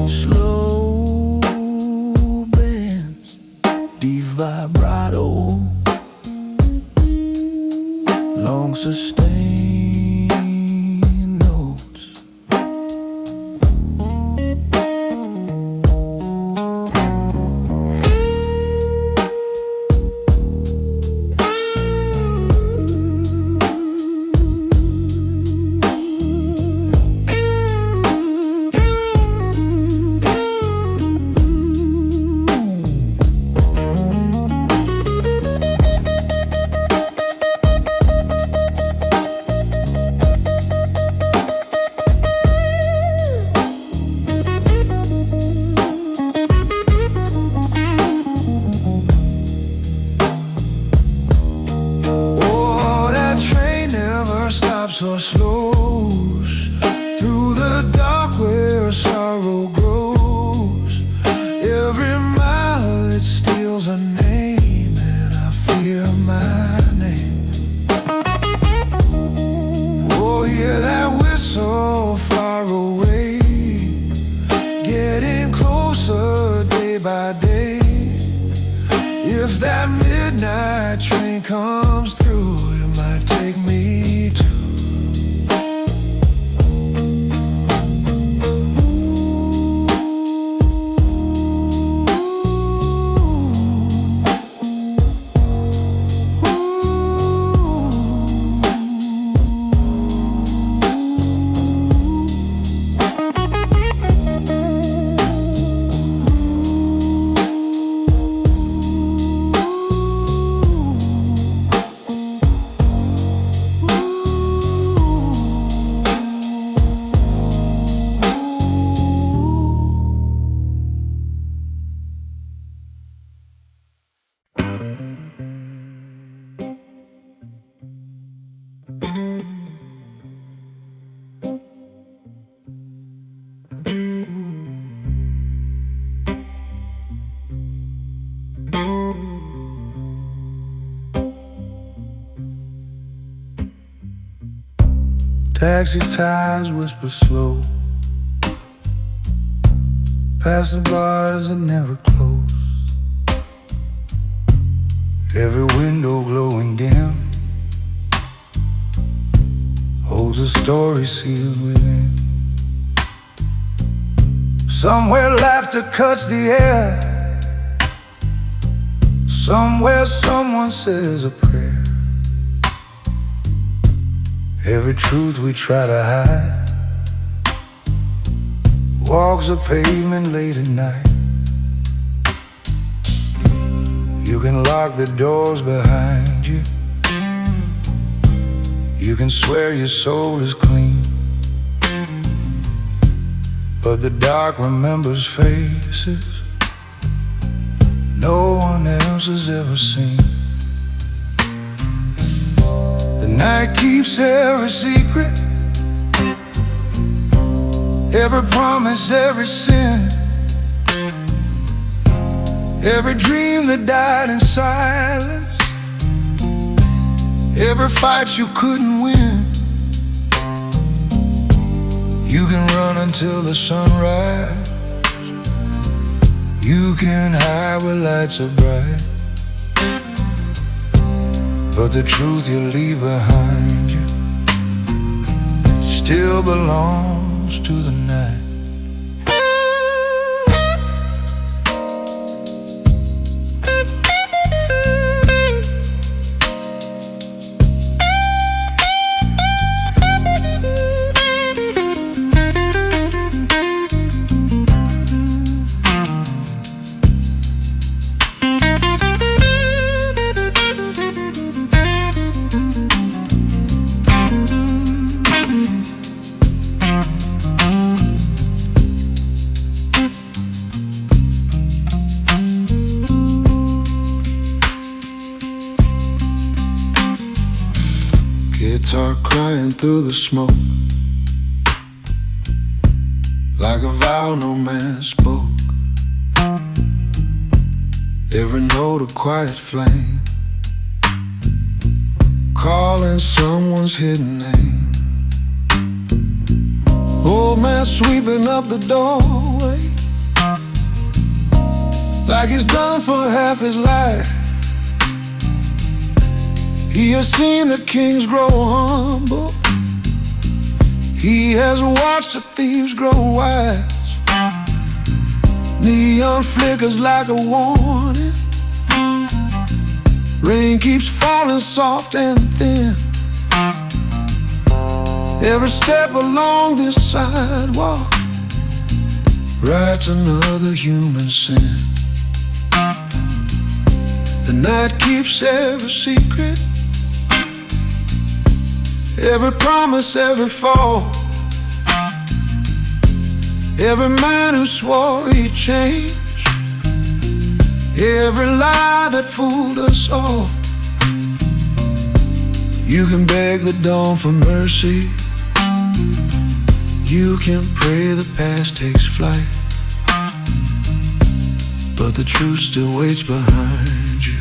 Speaker 1: Slow bends, deep vibrato, long sustained notes. Or slows through the dark where sorrow grows. Every mile it steals a name, and I fear my name. Oh, hear that whistle far away, getting closer day by day. If that midnight train comes through, it might take me to ooh. Taxi tires whisper slow past the bars that never close. Every window glowing dim holds a story sealed within. Somewhere laughter cuts the air, somewhere someone says a prayer. Every truth we try to hide walks a pavement late at night. You can lock the doors behind you, you can swear your soul is clean, but the dark remembers faces no one else has ever seen. The night keeps every secret, every promise, every sin, every dream that died in silence, every fight you couldn't win. You can run until the sunrise, you can hide where lights are bright, but the truth you leave behind you still belongs to the night. Guitar crying through the smoke, like a vow no man spoke. Every note a quiet flame, calling someone's hidden name. Old man sweeping up the doorway, like he's done for half his life. He has seen the kings grow humble, he has watched the thieves grow wise. Neon flickers like a warning, rain keeps falling soft and thin. Every step along this sidewalk writes another human sin. The night keeps every secret, every promise, every fall, every man who swore he'd change, every lie that fooled us all. You can beg the dawn for mercy, you can pray the past takes flight, but the truth still waits behind you,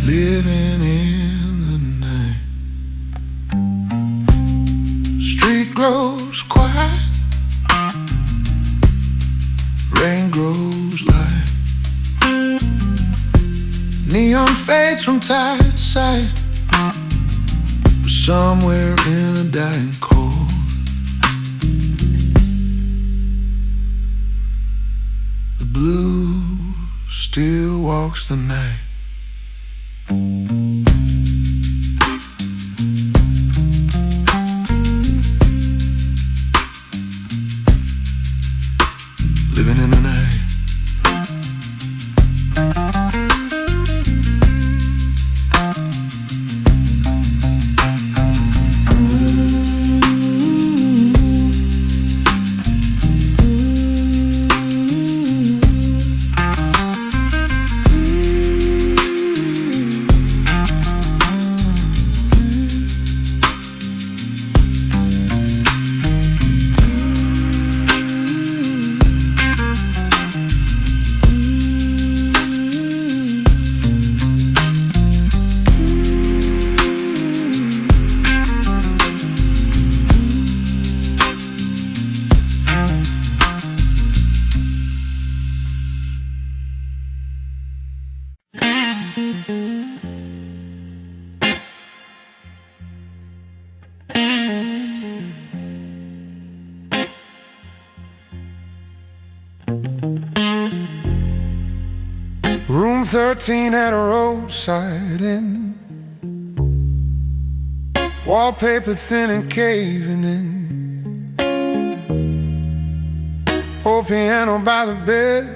Speaker 1: living in the night. Street grows quiet, rain grows light, neon fades from sight to sight. We're somewhere in a dying cold. The blue still walks the night. Living in the night. Room 13 at a roadside inn, wallpaper thin and caving in. Old piano by the bed,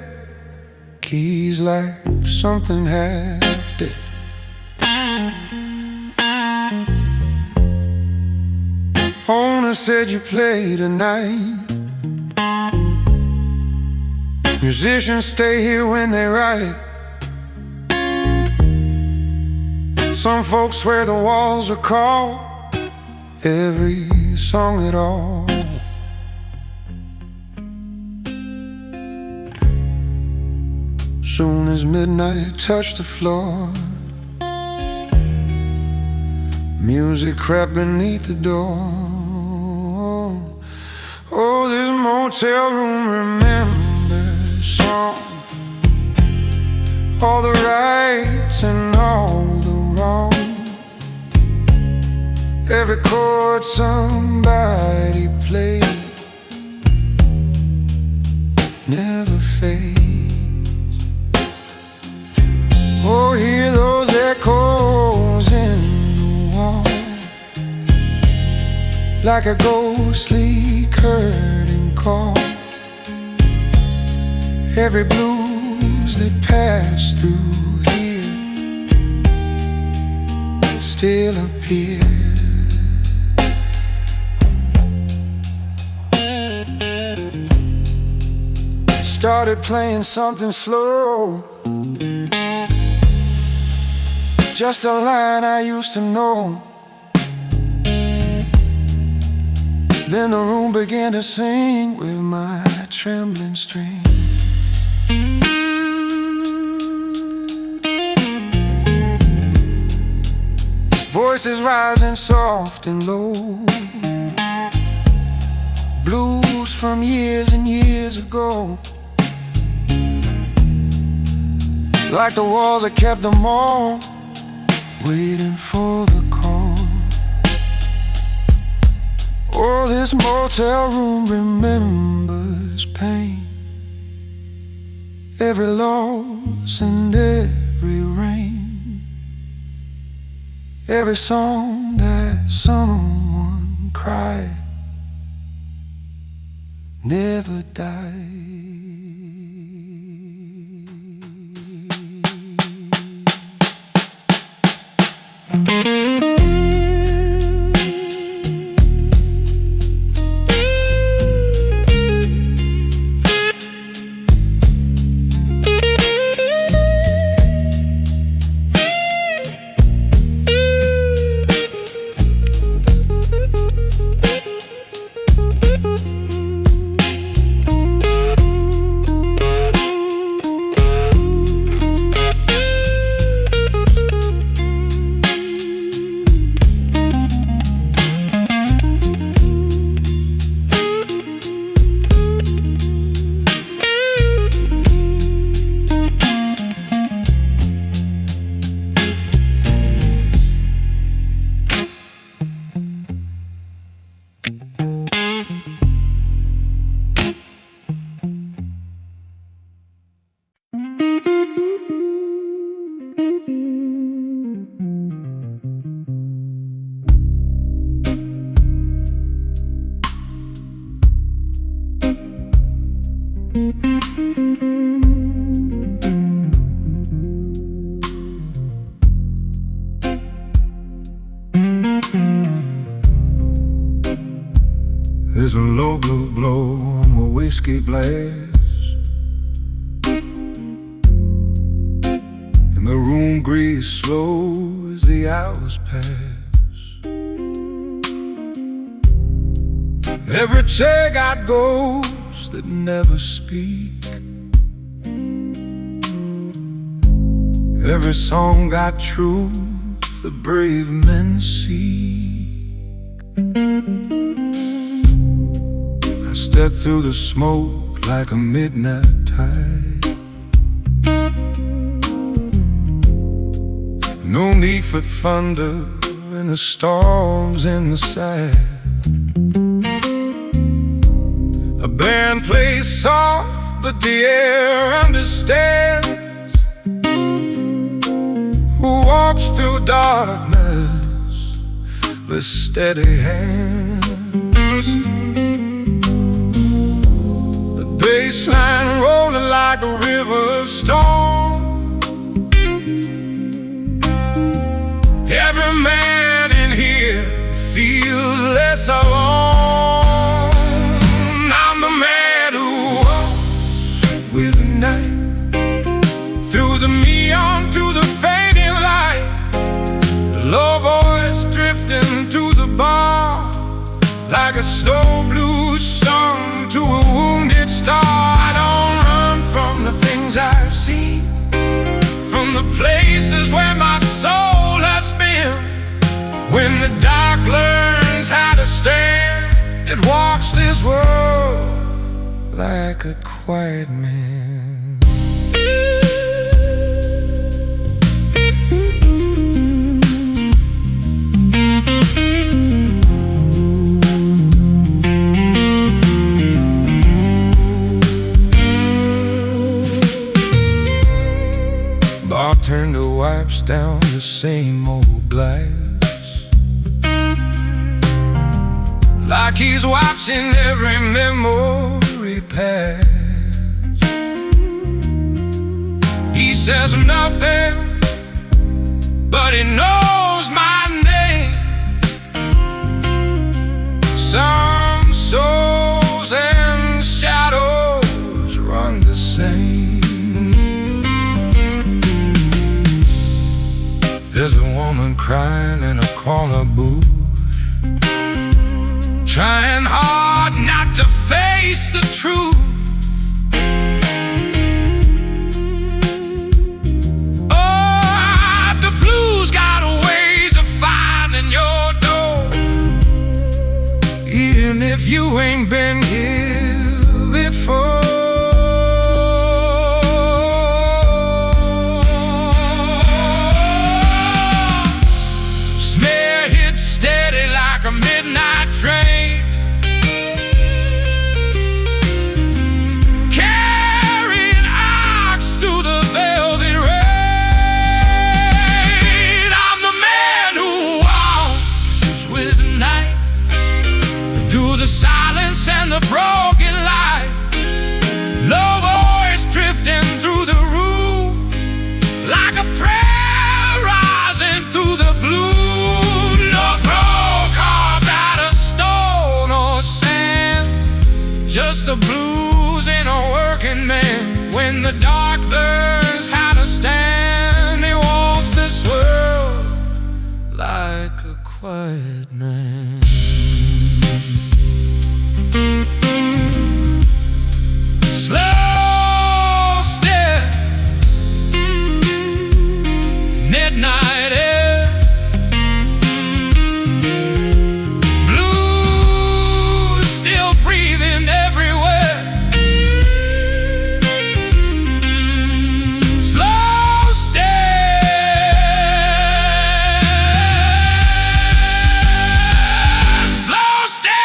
Speaker 1: keys like something half dead. Owner said you play tonight. Musicians stay here when they write. Some folks swear the walls are called every song at all. Soon as midnight touched the floor, music crept beneath the door. Oh, this motel room remembers song, all the rights and all the wrong. Every chord somebody played never fades. Oh, hear those echoes in the wall, like a ghostly curtain call. Every blues that pass through here still appear. Started playing something slow, just a line I used to know. Then the room began to sing with my trembling string. Voices rising soft and low, blues from years and years ago, like the walls that kept them all, waiting for the call. Oh, this motel room remembers pain, every loss and every rain, every song that someone cried never died. There's a low blue glow on my whiskey glass, and the room breathes slow as the hours pass. Every chair got ghosts that never speak, every song got truth the brave men seek. I step through the smoke like a midnight tide. No need for thunder when the storm's in the side. A band plays soft, but the air understands. who walks through darkness with steady hands. The bassline rolling like a river storm. Every man in here feels less alone. I'm the man who walks with the night, through the neon, through the fading light. The low voice drifting to the bar, like a slow blues song to a wounded star. I don't run from the things I've seen, from the places where my soul has been. When the dark learns how to stand, it walks this world like a quiet man. Bartender wipes down the same old glass, like he's watching every memory pass. He says nothing, but he knows my name. Some souls and shadows run the same. There's a woman crying in a corner booth, trying hard not to face the truth. Oh, the blues got ways of finding your door, even if you ain't been here before. Train carrying ox through the velvet rain. I'm the man who walks with the night, through the silence and the broken light. Low voice drifting through the room, like a prayer rising through the blue. Just the blues in a working man. When the dark learns how to stand, he walks this world like a quiet man. Slow step, midnight air, blues still breathing everywhere. Slow step, slow step.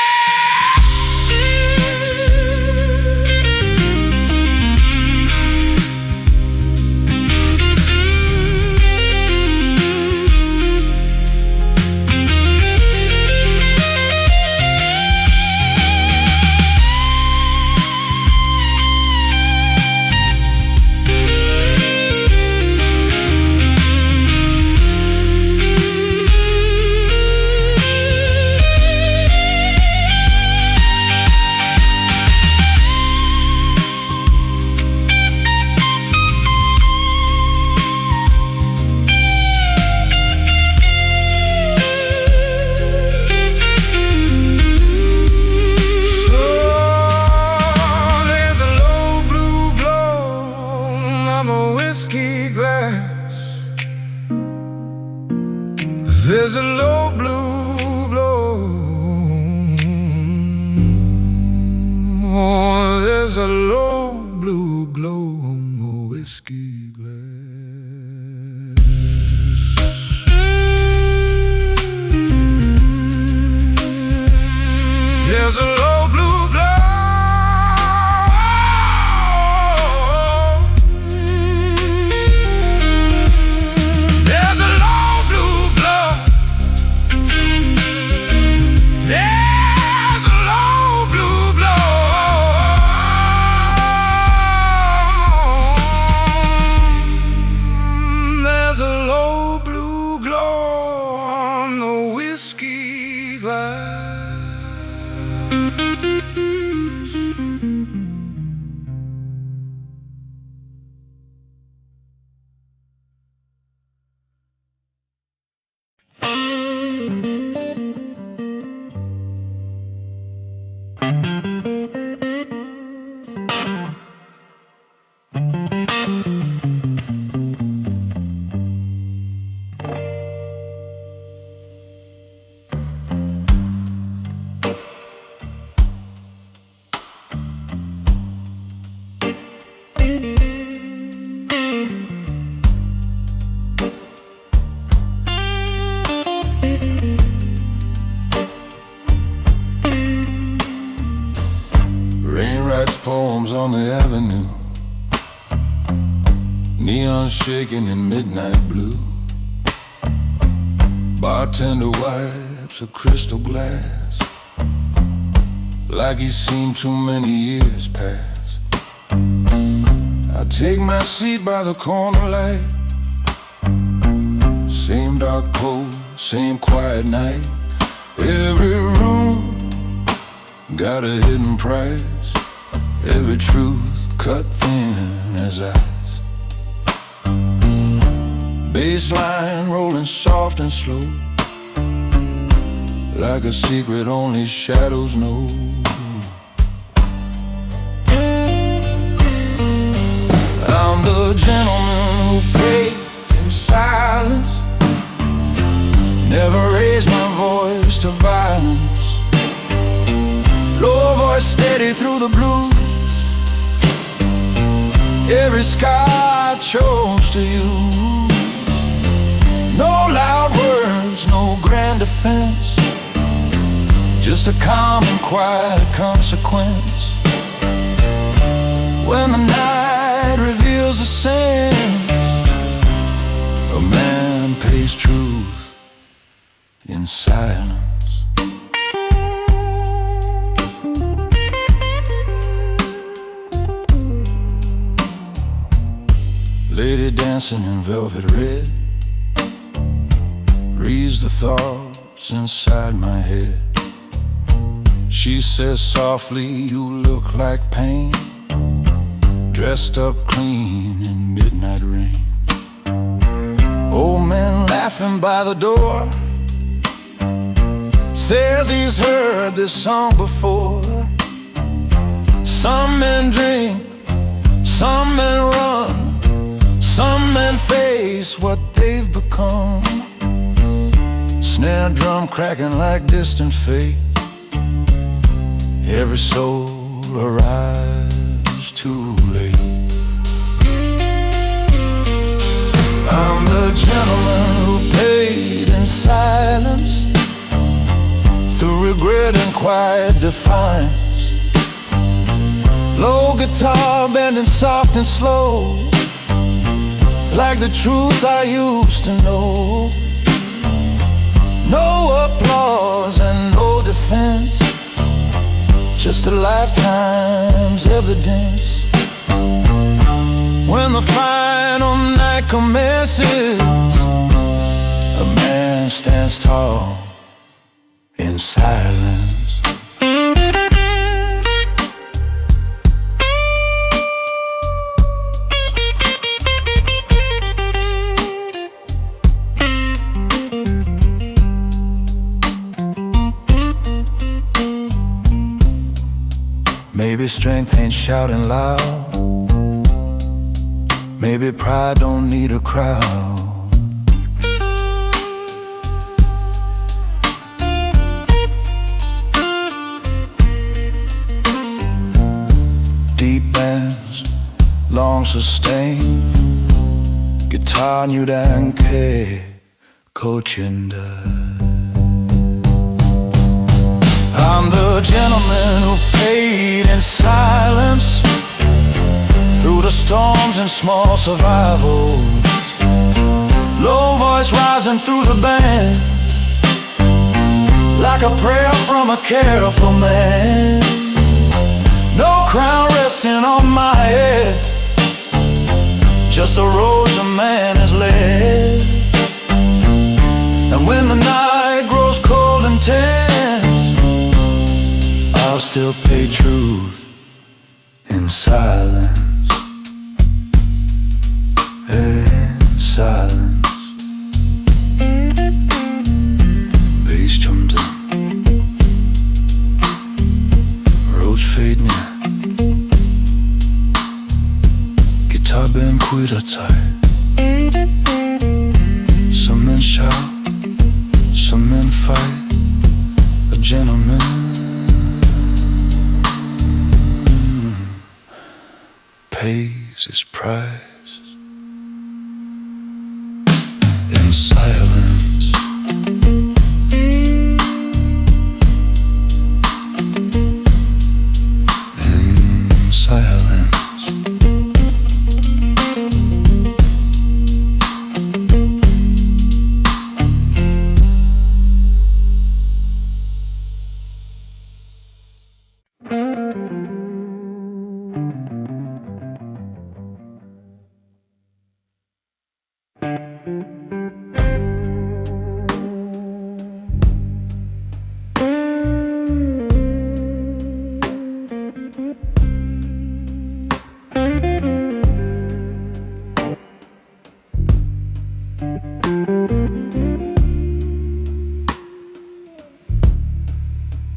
Speaker 1: There's a low blue glow. Oh, there's a low blue glow on the whiskey glass. There's a low blue glow. There's Rain writes poems on the avenue, neon shaking in midnight blue. Bartender wipes a crystal glass, like he's seen too many years pass. I take my seat by the corner light, same dark pose, same quiet night. Every room got a hidden price, every truth cut thin as ice. Bassline rolling soft and slow, like a secret only shadows know. I'm the gentleman who paid in silence, never raised my voice to violence. Low voice steady through the blues, every sky I chose to use. No loud words, no grand defense, just a calm and quiet consequence. When the night reveals the sense, a man pays truth in silence. Lady dancing in velvet red reads the thoughts inside my head. She says softly, you look like pain, dressed up clean in midnight rain. Old man laughing by the door says he's heard this song before. Some men drink, some men run, some men face what they've become. Snare drum cracking like distant fate, every soul arrives too late. I'm the gentleman who paid in silence, through regret and quiet defiance. Low guitar bending soft and slow, like the truth I used to know. No applause and no defense, just a lifetime's evidence. When the final night commences, a man stands tall in silence. Maybe strength ain't shouting loud, maybe pride don't need a crowd. Deep bands, long sustained, guitar new anche, coachinda. I'm the gentleman who paid in silence, through the storms and small survivals. Low voice rising through the band, like a prayer from a careful man. No crown resting on my head, just a rose a man has led. And when the night grows cold and tense, I'll still pay truth in silence. In silence. Bass drum down, roads fade near, guitar band quita tight. Some men shout, some men fight. A gentleman pays its price in silence. In silence.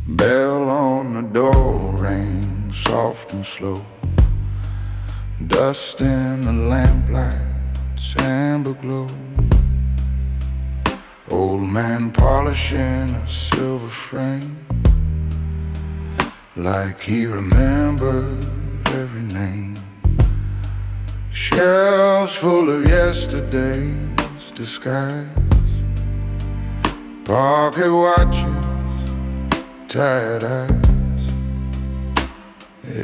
Speaker 1: Bell on the door rings soft and slow. Dust in the lamplight's amber glow. Old man polishing a silver frame, like he remembered every name. Shelves full of yesterday's disguise, pocket watches, tired eyes.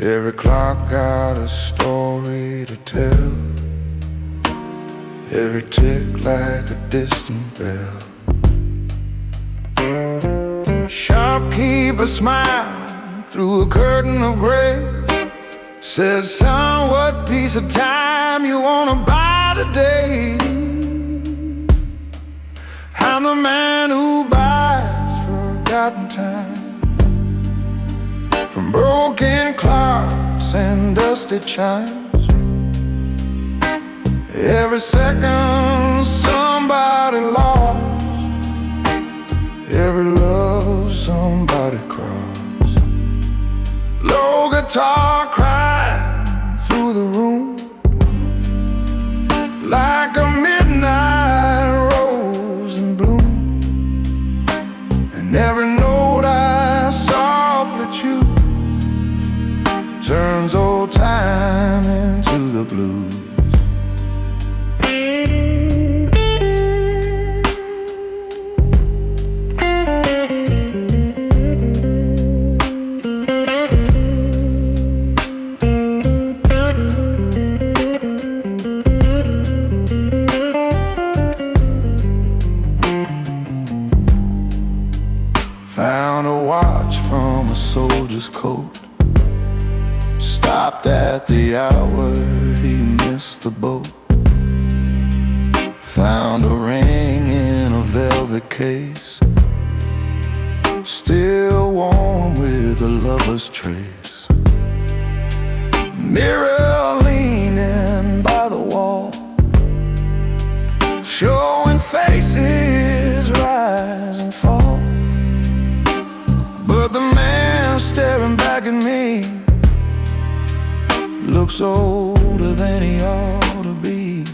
Speaker 1: Every clock got a story to tell, every tick like a distant bell. Shopkeeper smiled through a curtain of gray, says, son, what piece of time you wanna buy today? I'm the man who buys forgotten time, from broken clocks and dusty chimes. Every second somebody lost, every love somebody crossed. Low guitar crying through the room, like a midnight rose in bloom. And every note I softly chew turns old time into the blues. Found a watch from a soldier's coat, stopped at the hour he missed the boat. Found a ring in a velvet case, still warm with a lover's trace. Mirror leaning by the wall, showing faces rise and fall. But the man staring back at me looks older than he ought to be.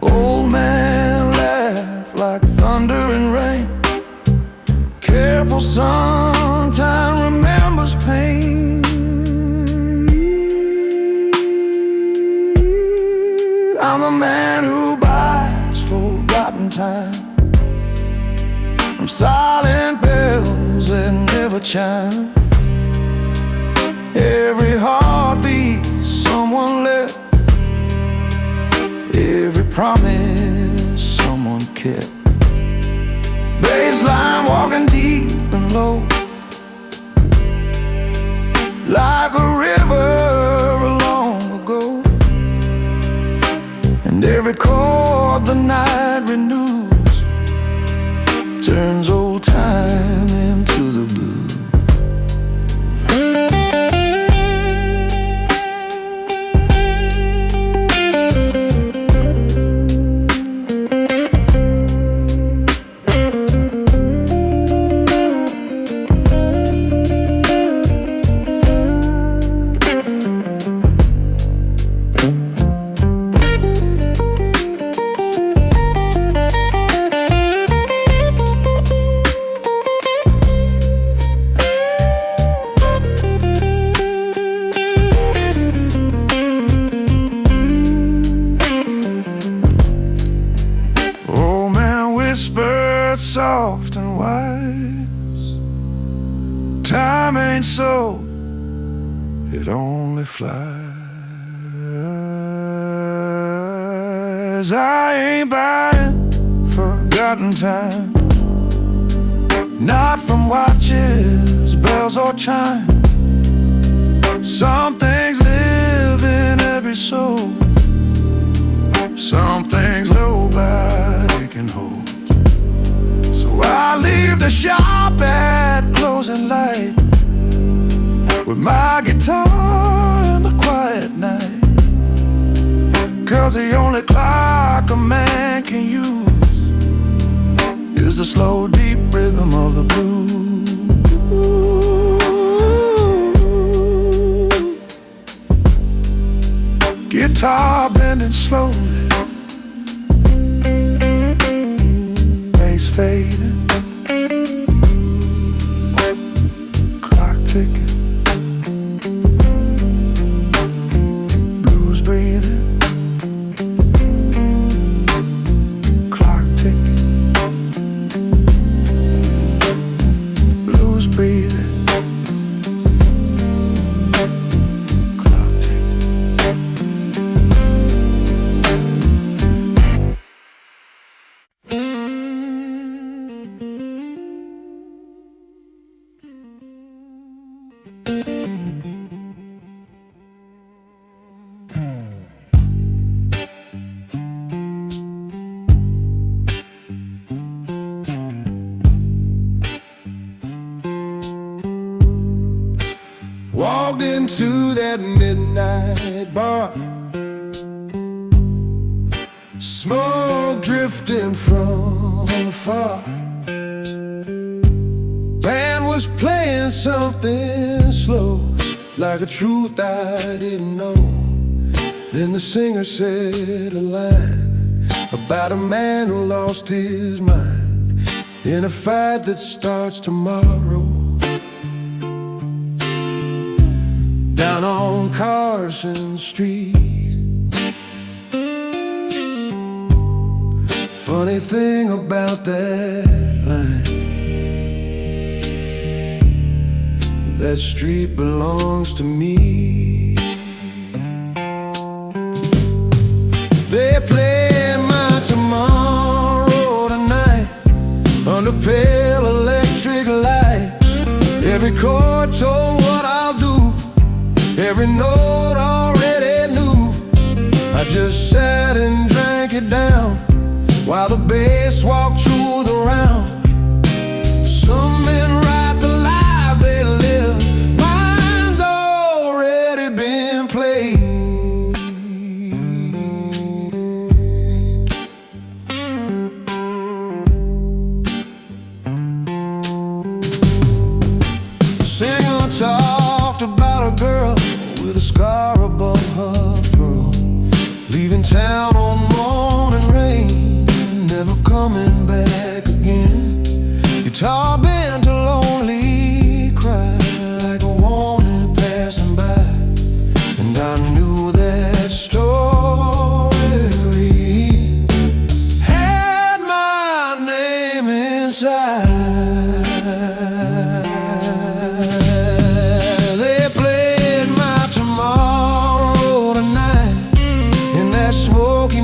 Speaker 1: Old man laugh like thunder and rain. Careful son, time remembers pain. I'm the man who buys forgotten time, from silent bells that never chime. Every heartbeat someone left, every promise someone kept. Baseline walking deep and low, like a river long ago. And every chord the night renews turns old time into the blue. it only flies. I ain't buying forgotten time, not from watches, bells, or chime. Some things live in every soul, some things nobody can hold. So I leave the shop at closing light, with my guitar in the quiet night. 'Cause the only clock a man can use is the slow, deep rhythm of the blues. Guitar bending slowly, bass fading, clock ticking, blues breathing, clock ticking, blues breathing. Walked into that midnight bar, smoke drifting from afar. Band was playing something slow, like a truth I didn't know. Then the singer said a line about a man who lost his mind in a fight that starts tomorrow. Down on Carson Street. Funny thing about that line, that street belongs to me. They played my tomorrow tonight under pale electric light. Every chord told what I'll do, every note already knew. I just sat and drank it down while the bass walked through the round. Some men write the lives they live, mine's already been played. The singer talked about a girl with a scar above her pearl, leaving town on morning rain, never coming back again. Guitar bent a lonely cry, like a warning passing by, and I knew that story had my name inside. Smoky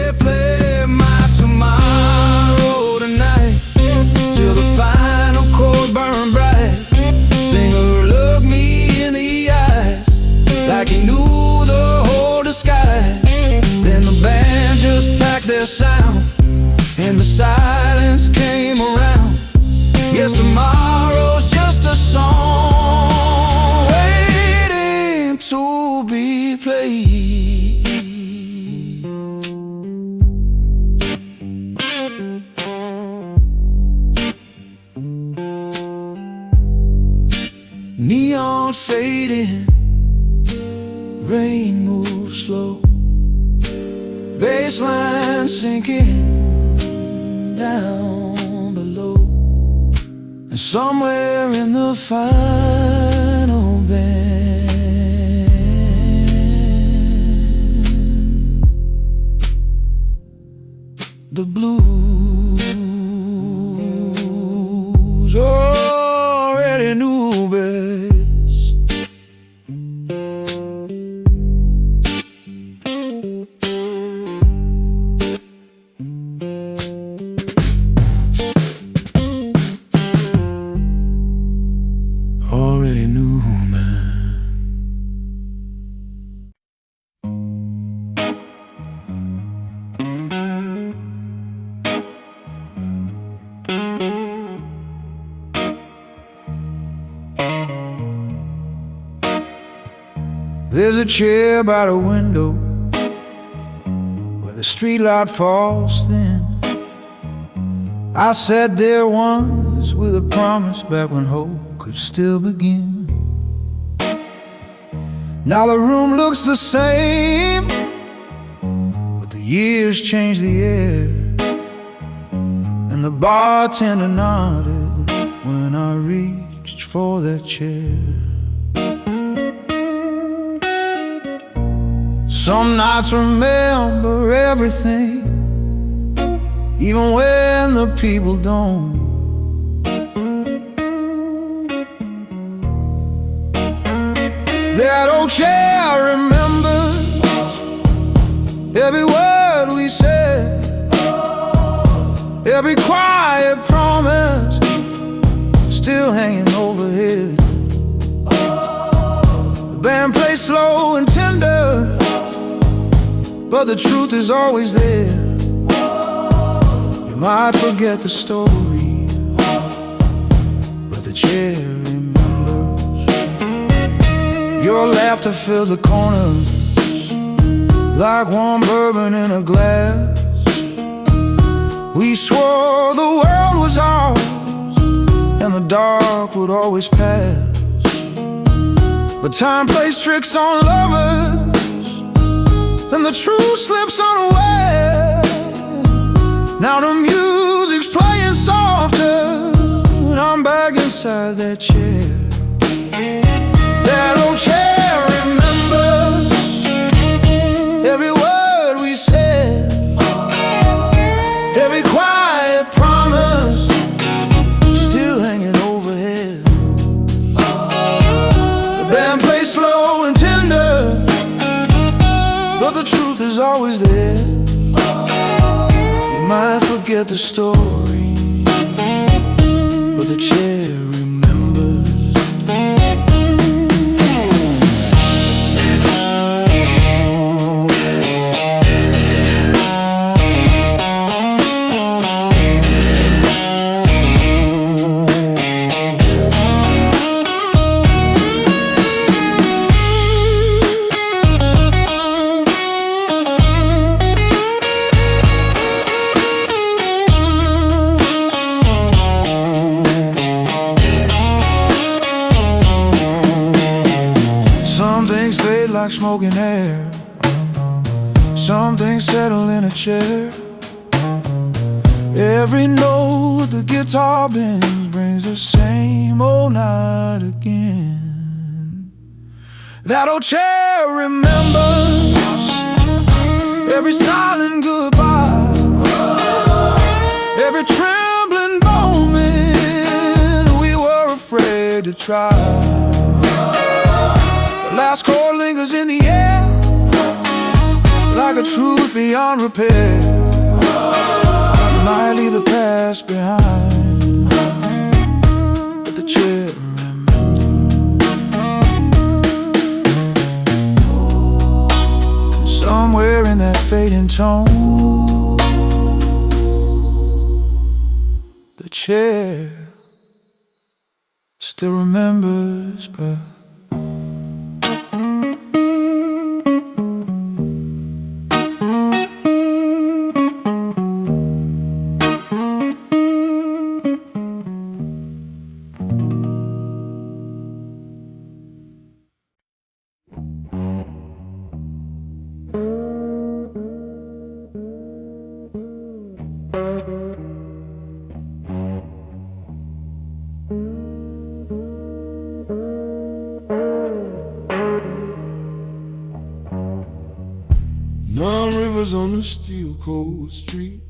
Speaker 1: replay my tomorrow tonight till the final chord burn bright. Singer looked me in the eyes like he knew the whole disguise. Then the band just packed their sound and the silence came around. Guess tomorrow's just a song waiting to be played. Neon fading, rain moves slow, bassline sinking down below, and somewhere in the final bend, the blues already knew best. Already knew, man. There's a chair by the window where the streetlight falls thin. I sat there once with a promise back when hope could still begin. Now the room looks the same, but the years change the air. And the bartender nodded when I reached for that chair. Some nights remember everything, even when the people don't. That old chair remembers every word we said, every quiet promise still hanging overhead. The band plays slow and tender, but the truth is always there. You might forget the story, but the chair remembers. Your laughter filled the corners like warm bourbon in a glass. We swore the world was ours and the dark would always pass. But time plays tricks on lovers and the truth slips unaware. Now the music's playing softer and I'm back inside that chair. That old chair remembers every word we said, every quiet promise still hanging overhead. The band plays slow and tender, but the truth is always there. You might forget the story, but the chair remembers. Like smoking air, some things settle in a chair. Every note the guitar bends brings the same old night again. That old chair remembers every silent goodbye, every trembling moment we were afraid to try. The last chord lingers in the air like a truth beyond repair. You might leave the past behind, but the chair remembers. Somewhere in that fading tone, the chair still remembers, but nine rivers on a steel cold street.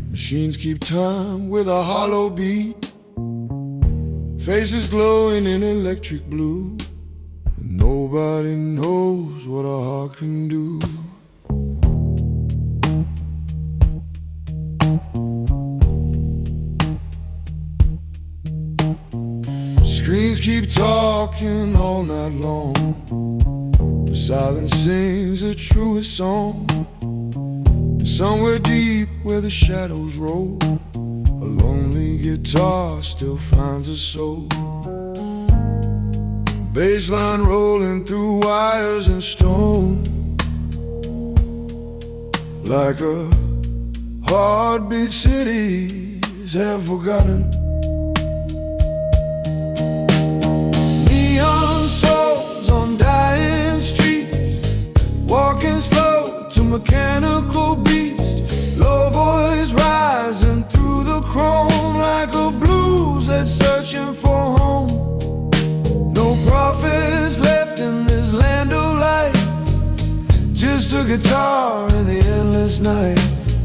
Speaker 1: Machines keep time with a hollow beat. Faces glowing in electric blue. Nobody knows what a heart can do. Screens keep talking all night long. The silence sings the truest song. And somewhere deep where the shadows roll, a lonely guitar still finds a soul. Bassline rolling through wires and stone, like a heartbeat cities have forgotten. Neon souls on dying streets, walking slow to mechanical beats. Low voice rising through the chrome, like a blues that's searching for home. No prophets left in this land of light, just a guitar in the endless night.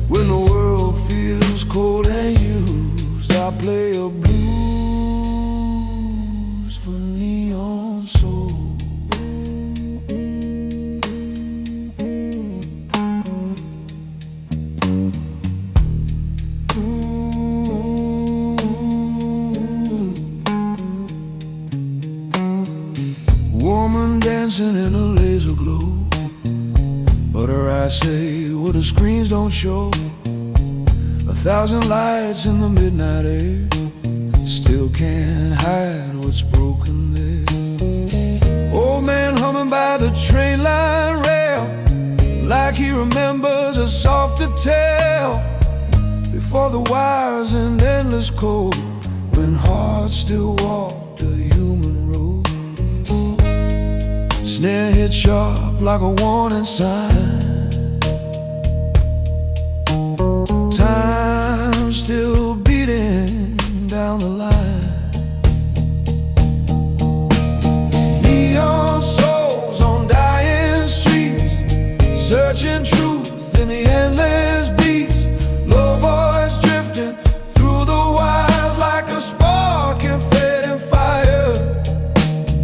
Speaker 1: When the world feels cold and used, I play a blues for neon soul. Woman dancing in a laser glow, but her eyes say what the screens don't show. 1,000 lights in the midnight air, still can't hide what's broken there. Old man humming by the train line rail, like he remembers a softer tale. Before the wires and endless cold, when hearts still walked a human road. Snare hit sharp like a warning sign. Time still beating down the line. Neon souls on dying streets, searching truth in the endless beats. Low voice drifting through the wires, like a spark in fading fire.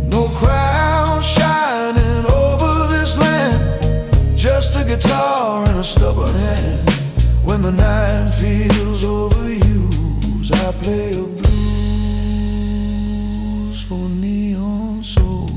Speaker 1: No crown shining over this land, just a guitar and a stubborn hand. When the night feels overused, I play a blues for neon soul.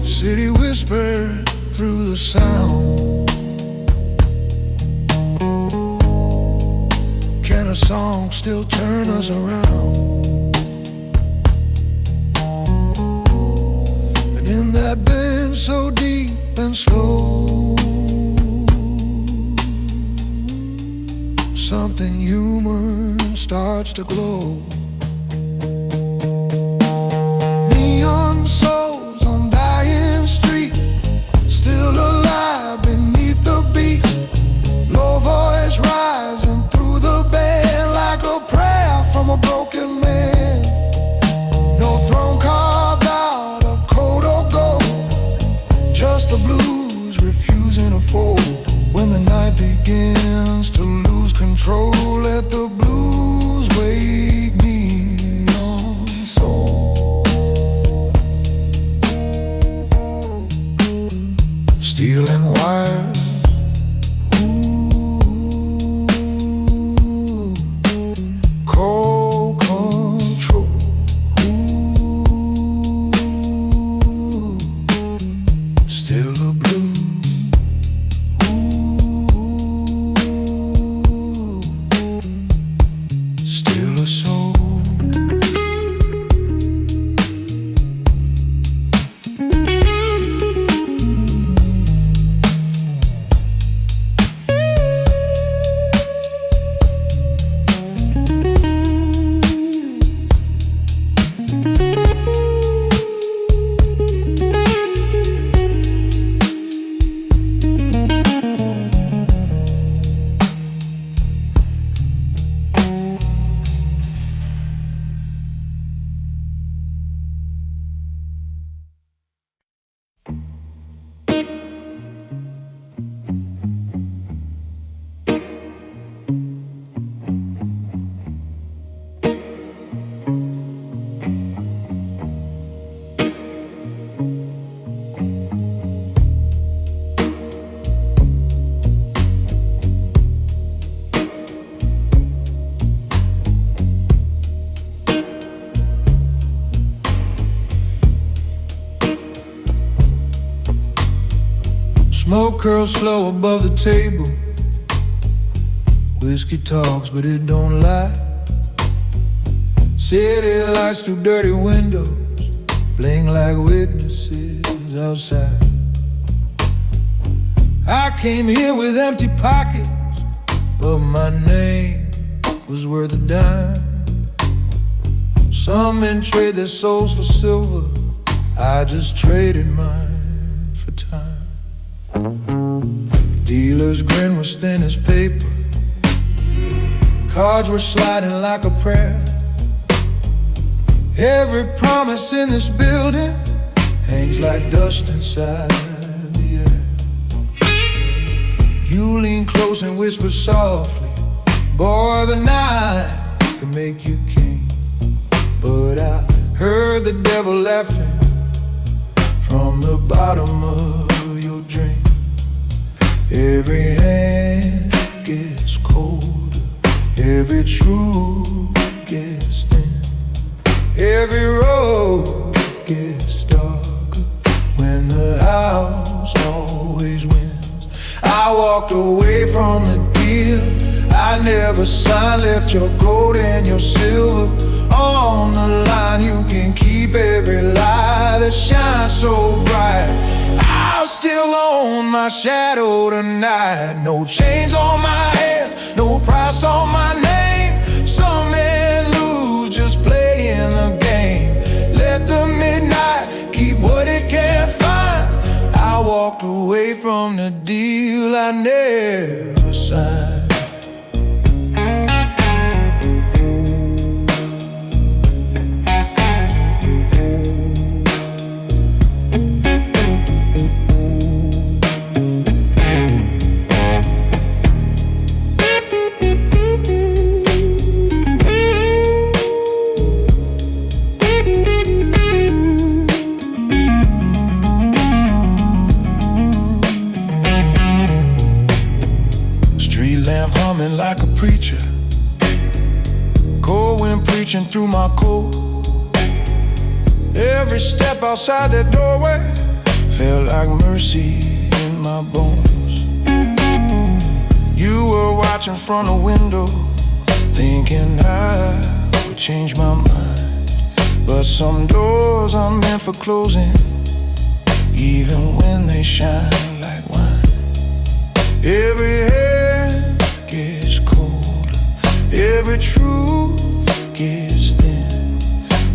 Speaker 1: City whispered through the sound. Can a song still turn us around? And in that bend so deep and slow, something human starts to glow. Neon souls on dying streets, still alive beneath the beats. Low voice rising through the band like a prayer from a broken man. No throne carved out of cold or gold, just the blues refusing to fold. When the night begins to lose control, let the blues wake me on soul. Steel and wires, ooh, cold control, ooh, still a blue. Smoke curls slow above the table. Whiskey talks, but it don't lie. City lights through dirty windows blink like witnesses outside. I came here with empty pockets, but my name was worth a dime. Some men trade their souls for silver, I just traded mine for time. Dealer's grin was thin as paper, cards were sliding like a prayer. Every promise in this building hangs like dust inside the air. You lean close and whisper softly, boy, the night can make you king. But I heard the devil laughing from the bottom of your dream. Every hand gets colder, every truth gets thin, every road gets darker when the house always wins. I walked away from the deal I never signed, left your gold and your silver on the line. You can keep every lie that shines so bright. I'll still own my shadow tonight. No chains on my head, no price on my name. Some men lose just playing the game. Let the midnight keep what it can't find. I walked away from the deal I never signed. Like a preacher, cold wind preaching through my coat. Every step outside that doorway felt like mercy in my bones. You were watching from the window, thinking I would change my mind. But some doors are meant for closing, even when they shine like wine. Every head gets colder, Every truth gets thin,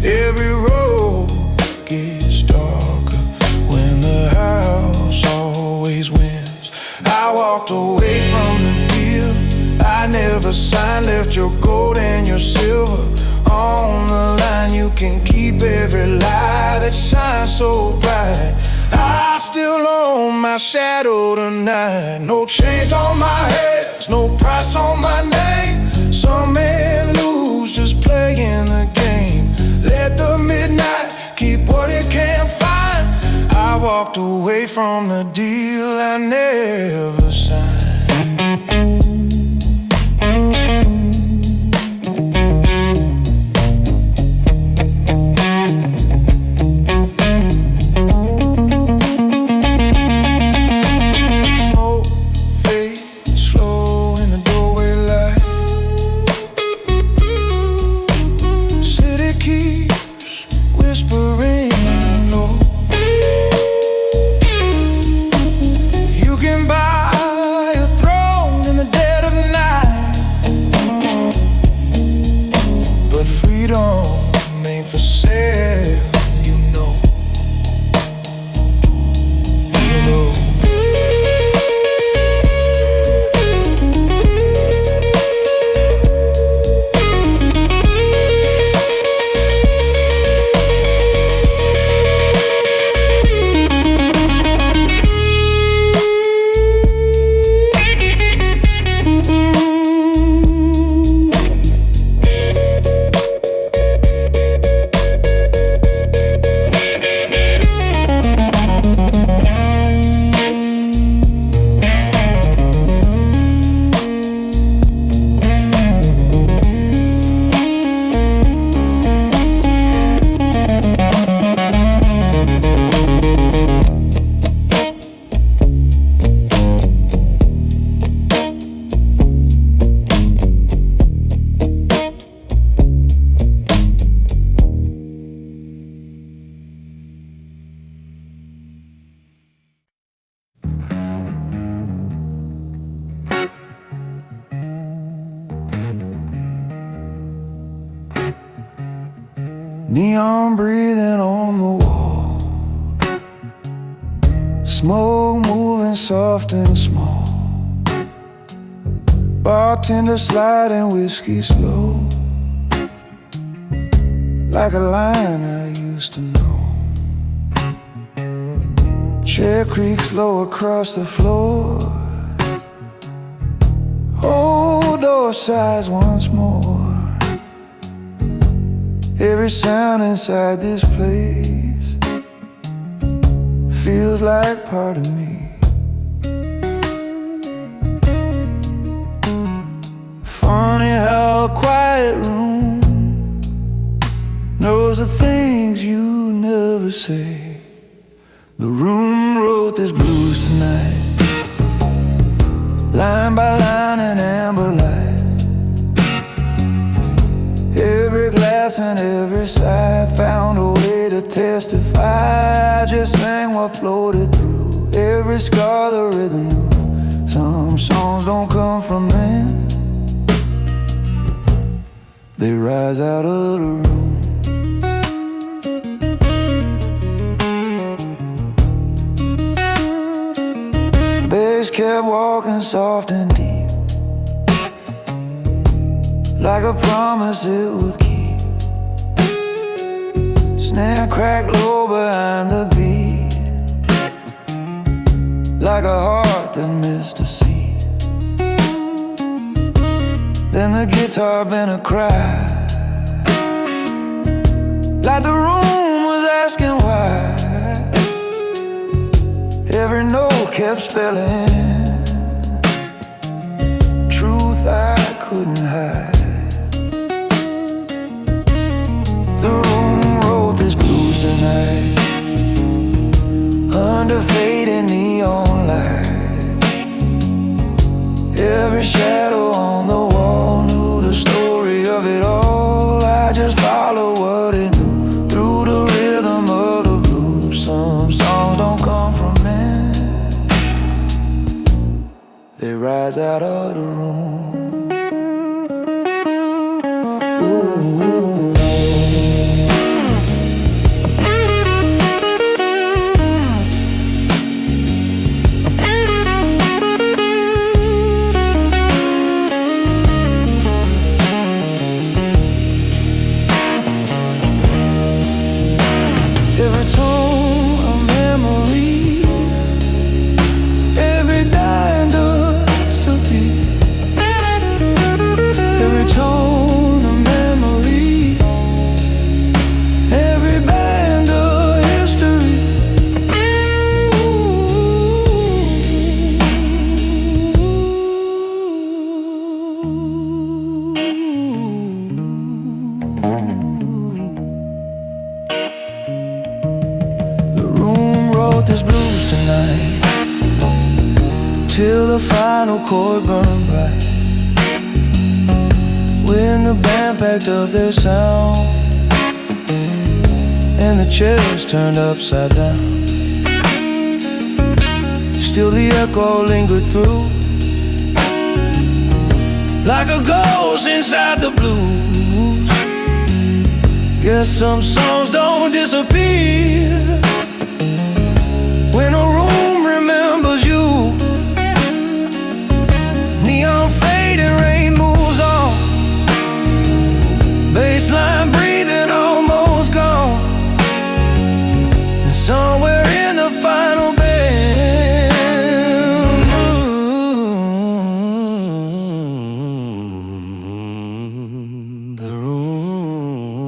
Speaker 1: every road gets darker when the house always wins. I walked away from the deal I never signed, left your gold and your silver on the line. You can keep every lie that shines so bright. I still own my shadow tonight. No chains on my head, no price on my name. Some may lose just playing the game. Let the midnight keep what it can't find. I walked away from the deal I never signed.
Speaker 2: Neon breathing on the wall, smoke moving soft and small, bartender sliding whiskey slow, like a line I used to know. Chair creaks low across the floor, old door sighs once more. Every sound inside this place feels like part of me. Funny how a quiet room knows the things you never say. The room wrote this blues tonight, line by line in amber light. Every glass and every sigh found a way to testify. I just sang what floated through every scar the rhythm knew. Some songs don't come from men, they rise out of the room. Bass kept walking soft and deep, like a promise it would keep. Snare cracked low behind the beat, like a heart that missed a seat. Then the guitar bent a cry, like the room was asking why. Every note kept spelling truth I couldn't hide. The room wrote this blues tonight, under fading neon light. Every shadow on the wall knew the story of it all. I just followed what it knew through the rhythm of the blues. Some songs don't come from men, they rise out of the room. The room wrote this blues tonight till the final chord burned bright. When the band packed up their sound and the chairs turned upside down, still the echo lingered through like a ghost inside the blues. Guess some songs don't disappear when a room remembers you. Neon fade and rain moves on, baseline breathing almost gone, and somewhere in the final band, the room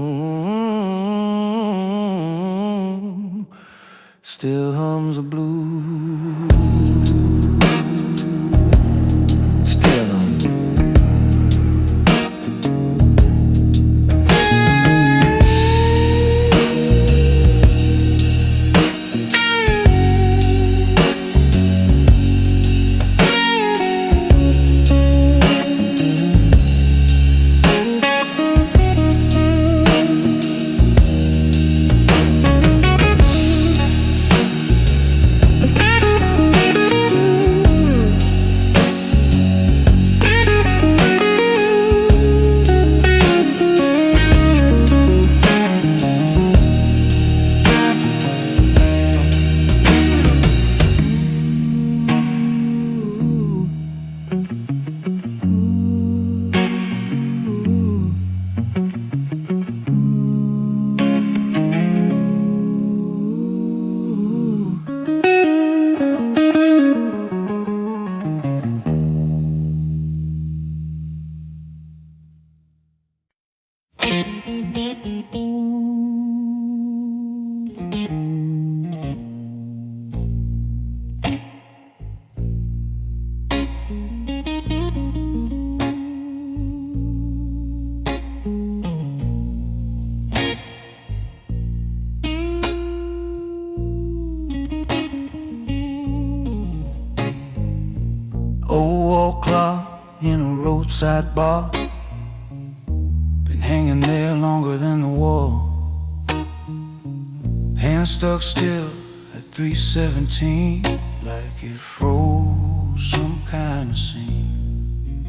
Speaker 2: still hums a blues. Old wall clock in a roadside bar, been hanging there longer than the wall. Hand stuck still at 3:17, like it froze some kind of scene.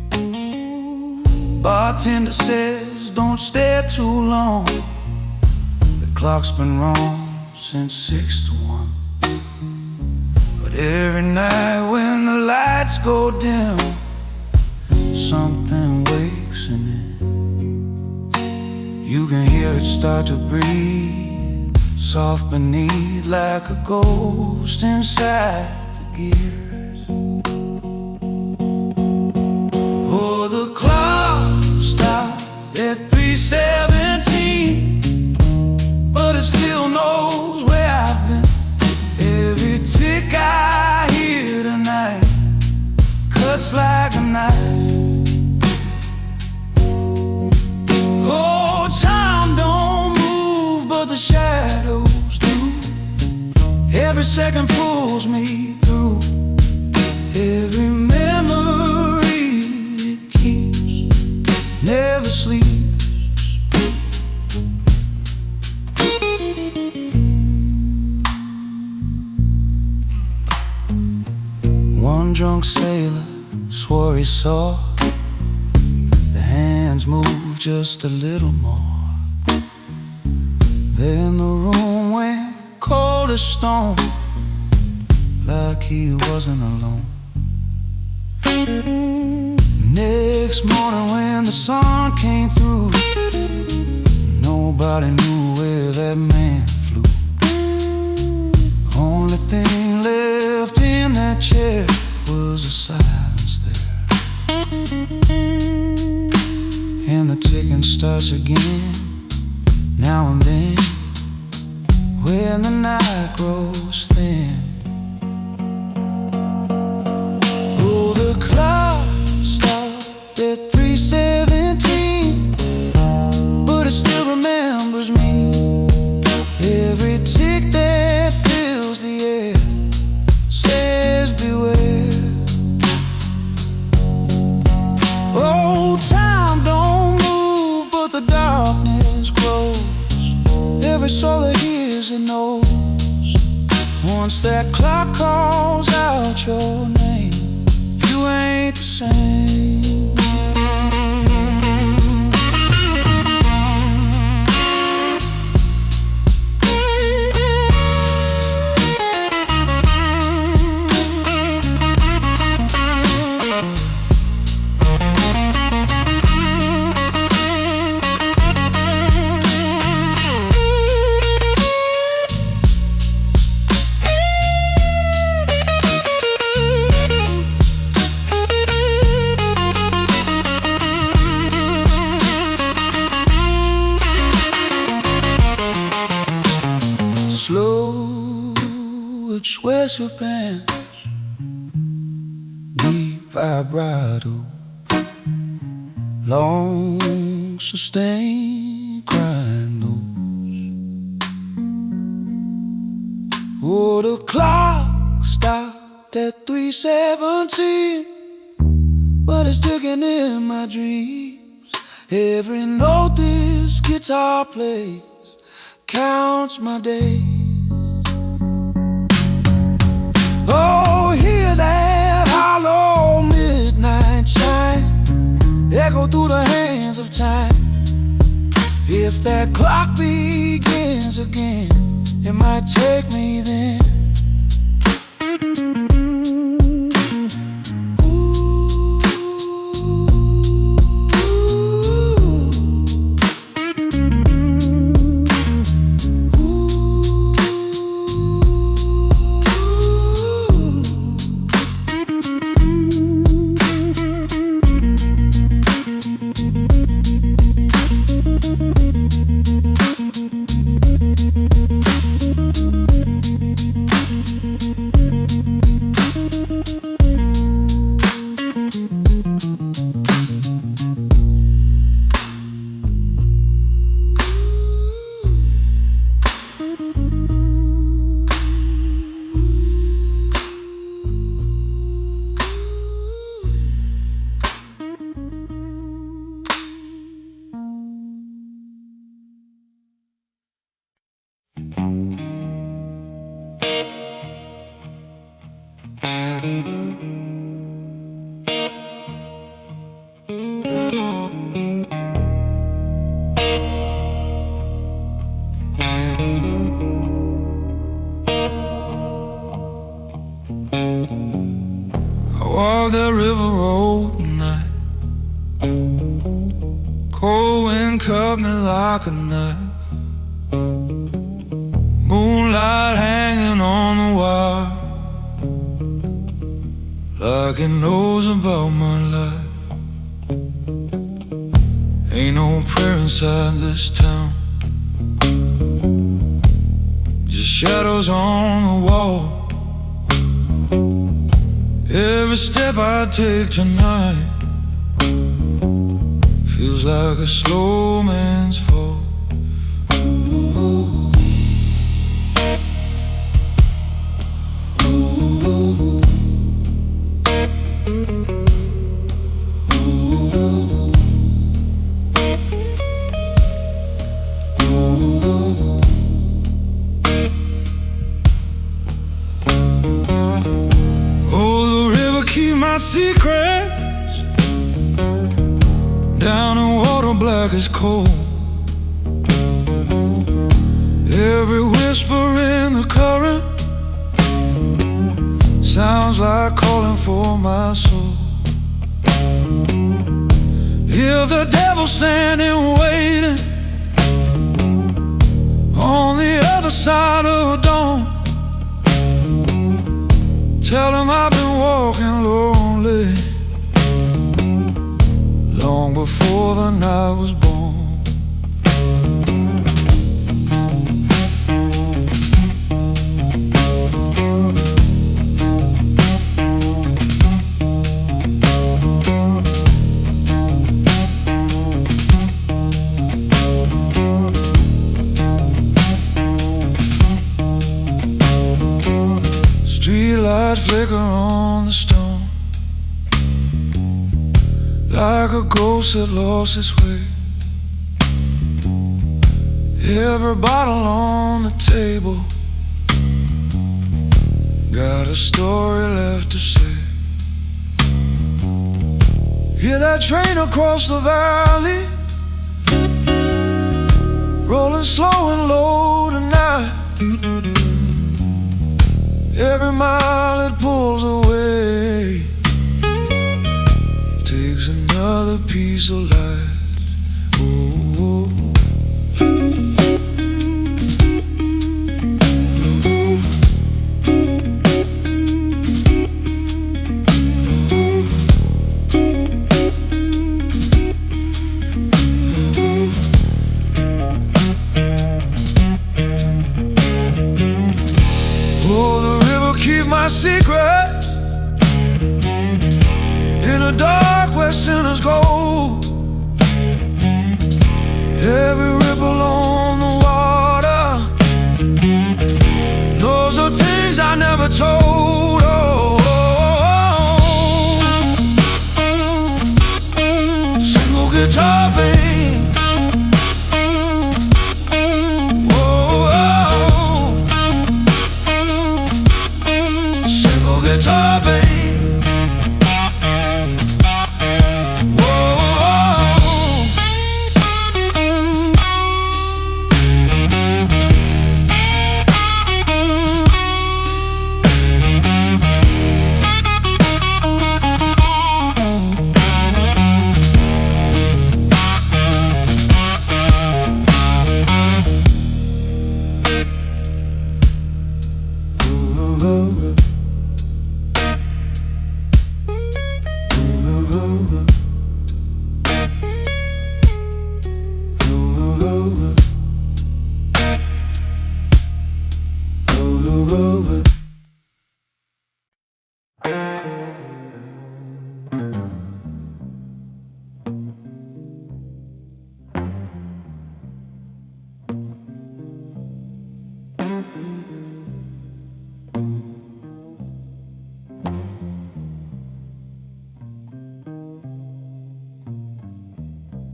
Speaker 2: Bartender says don't stay too long, the clock's been wrong since 6 to 1. But every night when the lights go dim, something wakes in it. You can hear it start to breathe, soft beneath, like a ghost inside the gears. Oh, the clock stopped at 3:17, but it still knows where I've been. Every tick I hear tonight cuts like a knife. Oh, time don't move, but the shadows do. Every second pulls me through. Every memory it keeps never sleeps. One drunk sailor swore he saw the hands move just a little more. Then the room went cold as stone, like he wasn't alone. Next morning when the sun came through, nobody knew where that man flew. Only thing left in that chair was a silence there, and the ticking starts again now and then when the night grows thin. Oh, the clock stopped at pressure bends, deep vibrato, long sustained crying notes. Oh, the clock stopped at 3:17, but it's ticking in my dreams. Every note this guitar plays counts my days. Oh, hear that hollow midnight chime echo through the hands of time. If that clock begins again, it might take me then.
Speaker 3: Walk the river road tonight. Cold wind cut me like a knife. Moonlight hanging on the wire, like it knows about my life. Ain't no prayer inside this town, just shadows on the wall. Every step I take tonight feels like a slow man's fall. Secrets down in water black as coal. Every whisper in the current sounds like calling for my soul. If the devil's standing waiting on the other side of the dawn, tell him I've been walking lonely long before the night was born. Streetlight flicker on the stone, like a ghost that lost its way. Every bottle on the table got a story left to say. Hear that train across the valley, rolling slow and low tonight. Every mile it pulls away takes another piece of light. Oh, guitar, babe. Whoa, single guitar, babe. Whoa,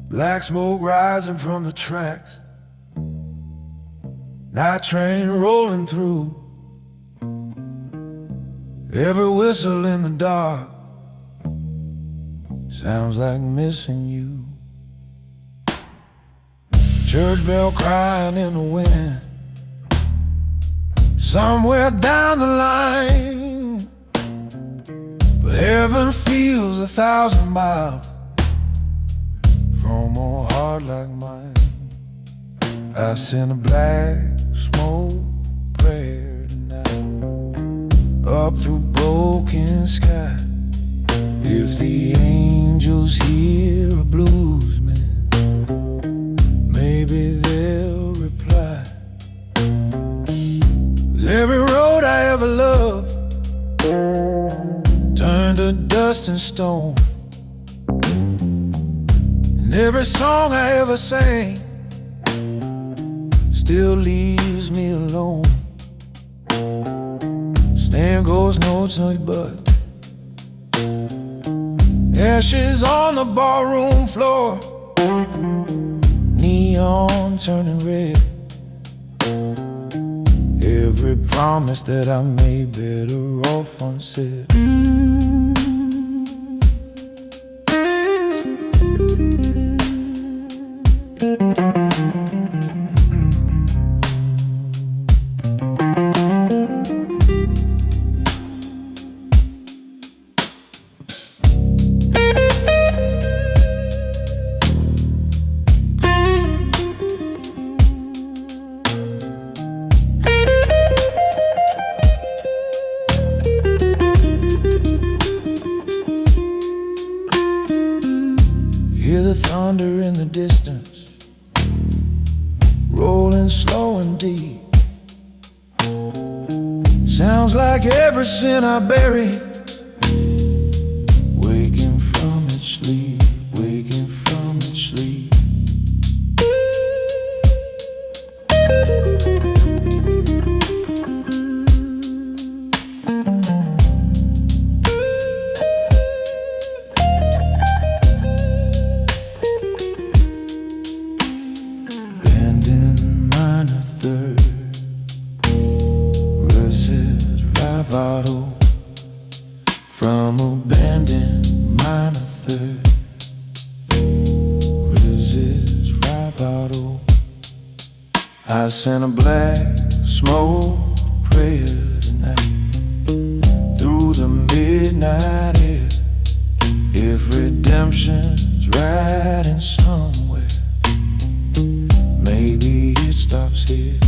Speaker 1: Black smoke rising from the tracks, night train rolling through. Every whistle in the dark sounds like missing you. Church bell crying in the wind, somewhere down the line. But heaven feels 1,000 miles from a heart like mine. I send a black smoke prayer tonight, up through broken sky. If the angels hear a bluesman, maybe they'll reply. 'Cause every road I ever loved turned to dust and stone, and every song I ever sang still leaves me alone. Stand goes no choice but ashes on the ballroom floor, neon turning red. Every promise that I made better off unsaid. Hear the thunder in the distance, rolling slow and deep. Sounds like every sin I buried, waking from its sleep, waking from its sleep. From a bend in minor third, resist vibrato. I sent a black smoke prayer tonight through the midnight air. If redemption's riding somewhere, maybe it stops here.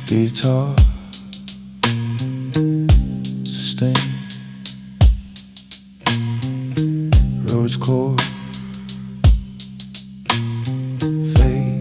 Speaker 1: Guitar, sustain, rose chord, fade.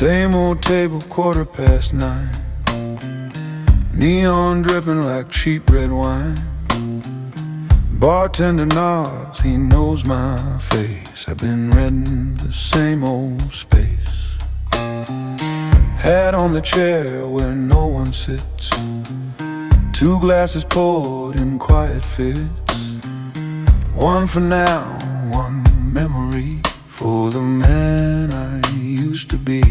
Speaker 1: Same old table, 9:15. Neon dripping like cheap red wine. Bartender nods, he knows my face. I've been renting the same old space. Hat on the chair where no one sits. 2 glasses poured in quiet fits. One for now, one memory for the man I used to be.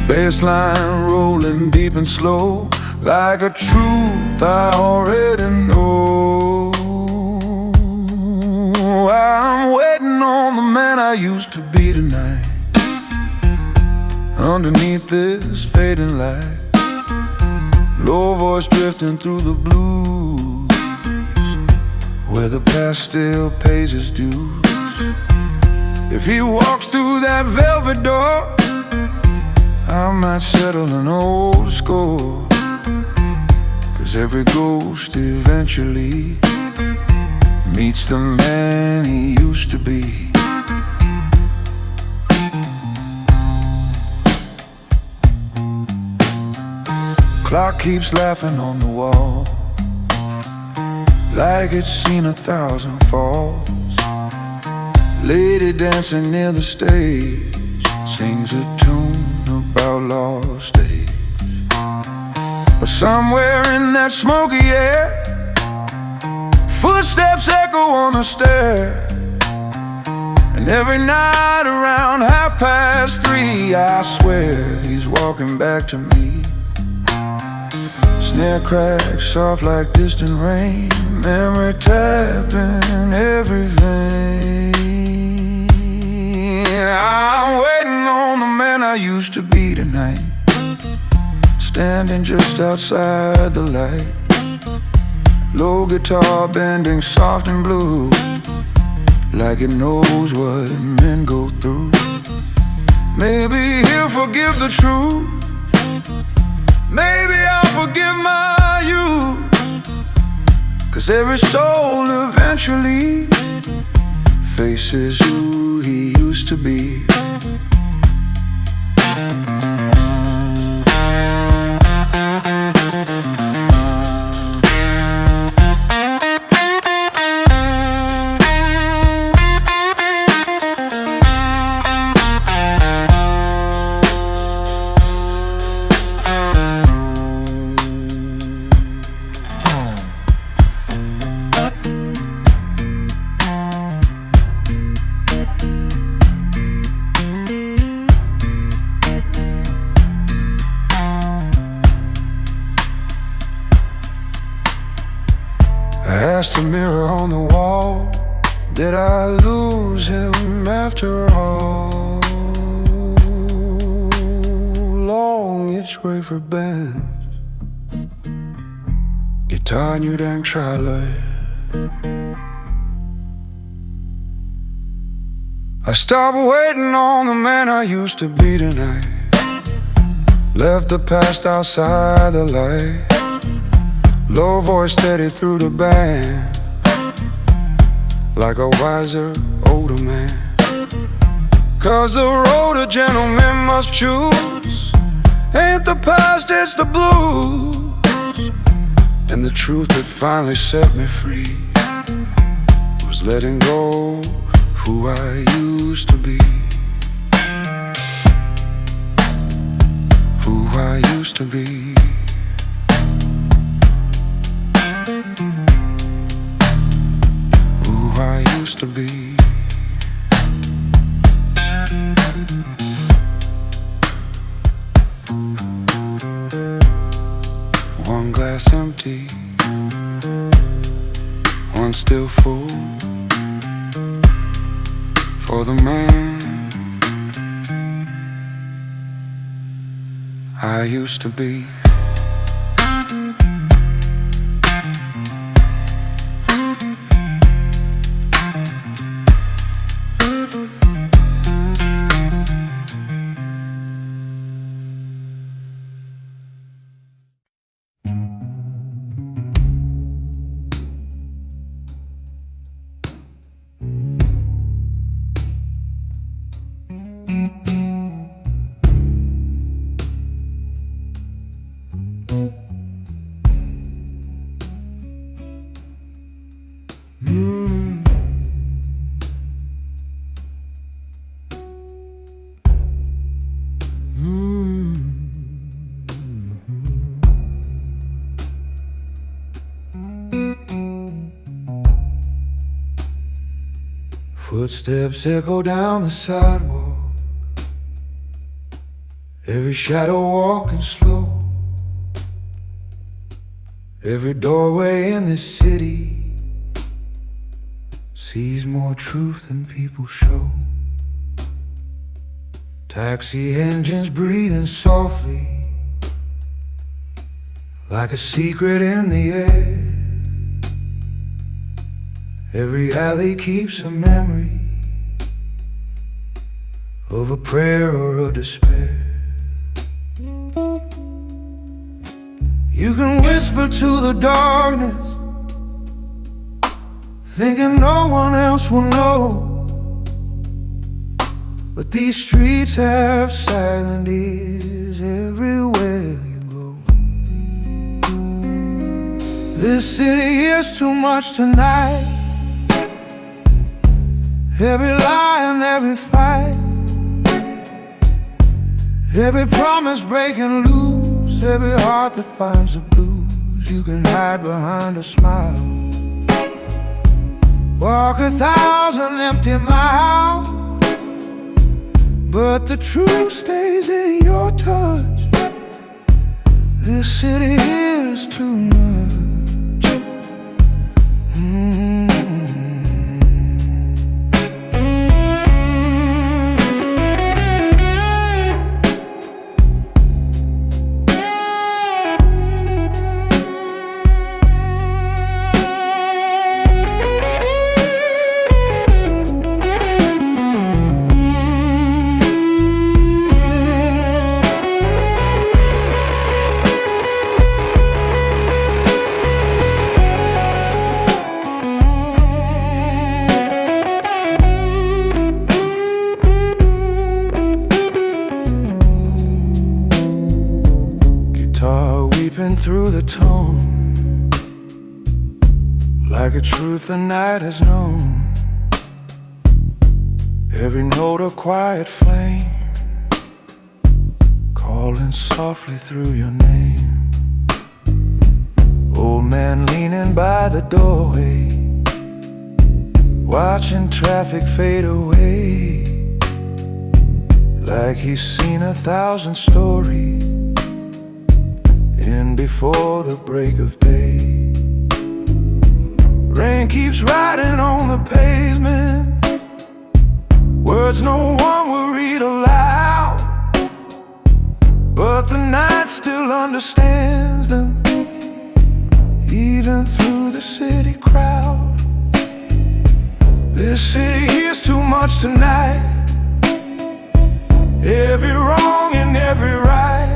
Speaker 1: Bassline rolling deep and slow, like a truth I already know. I'm waiting on the man I used to be tonight. Underneath this fading light, low voice drifting through the blues, where the past still pays his dues. If he walks through that velvet door, I might settle an old score. 'Cause every ghost eventually meets the man he used to be. Clock keeps laughing on the wall, like it's seen 1,000 falls. Lady dancing near the stage sings a tune about lost days. But somewhere in that smoky air, footsteps echo on the stair. And every night around 3:30, I swear he's walking back to me. Snare cracks soft like distant rain, memory tapping every vein. I'm waiting on the man I used to be tonight, standing just outside the light. Low guitar bending soft and blue, like it knows what men go through. Maybe he'll forgive the truth, maybe I'll forgive my youth. 'Cause every soul eventually faces who he used to be. I asked the mirror on the wall, did I lose him after all? Long each way for band, guitar new dang trailer. I stopped waiting on the man I used to be tonight. Left the past outside the light. Low voice steady through the band, like a wiser, older man. 'Cause the road a gentleman must choose ain't the past, it's the blues. And the truth that finally set me free was letting go who I used to be. Who I used to be. I used to be. One glass empty, one still full, for the man I used to be. Footsteps echo down the sidewalk, every shadow walking slow. Every doorway in this city sees more truth than people show. Taxi engines breathing softly, like a secret in the air. Every alley keeps a memory of a prayer or a despair. You can whisper to the darkness, thinking no one else will know. But these streets have silent ears everywhere you go. This city is too much tonight. Every lie and every fight, every promise breaking loose, every heart that finds the blues. You can hide behind a smile, walk 1,000 empty miles, but the truth stays in your touch. This city here is too much. Through the tone, like a truth the night has known. Every note a quiet flame, calling softly through your name. Old man leaning by the doorway, watching traffic fade away, like he's seen 1,000 stories in before the break of day. Rain keeps riding on the pavement, words no one will read aloud, but the night still understands them, even through the city crowd. This city here's too much tonight. Every wrong and every right,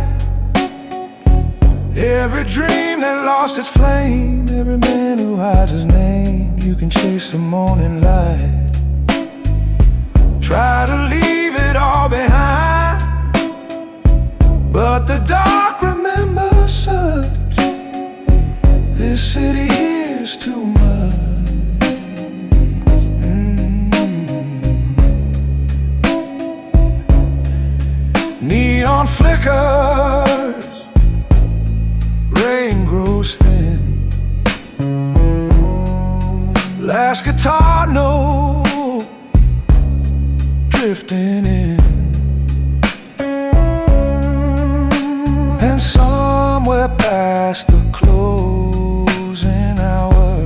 Speaker 1: every dream that lost its flame, every man who hides his name. You can chase the morning light, try to leave it all behind, but the dark remembers such. This city here's too much. Neon flickers, rain grows thin, last guitar note drifting in, and somewhere past the closing hour,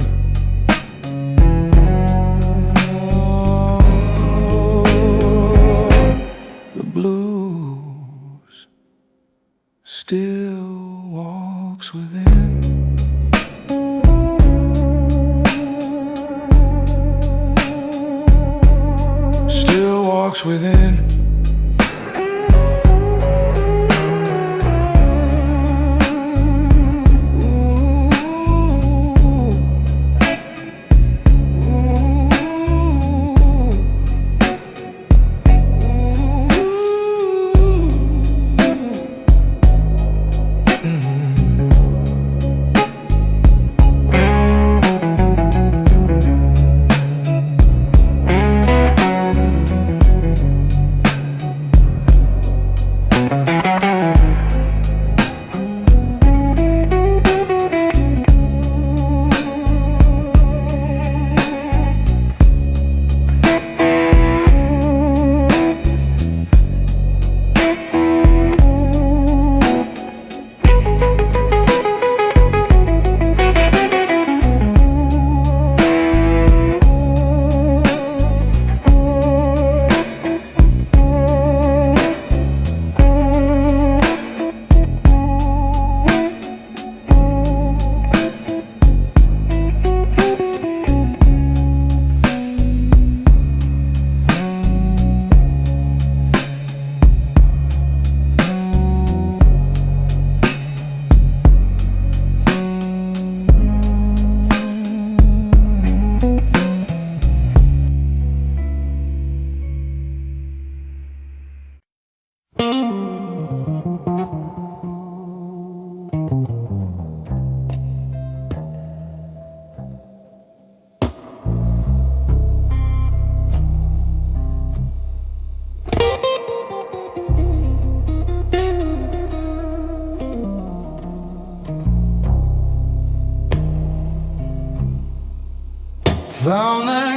Speaker 1: the blues still walks within. Still walks within.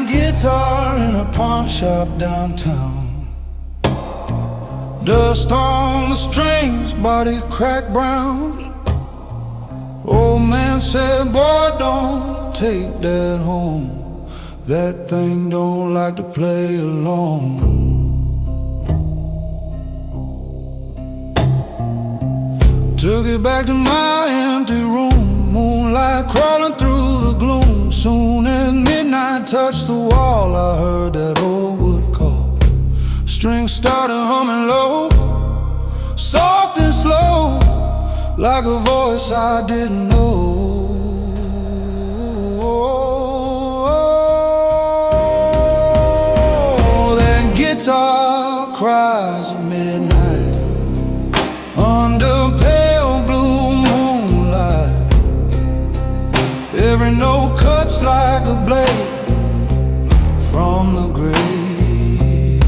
Speaker 2: guitar in a pawn shop downtown. Dust on the strings, body cracked brown. Old man said, boy, don't take that home. That thing don't like to play alone. Took it back to my empty room, moonlight crawling through the gloom. Soon as midnight touched the wall, I heard that old wood call. Strings started humming low, soft and slow, like a voice I didn't know. That guitar cries at midnight under pale blue moonlight. Every note cuts like a blade from the grave.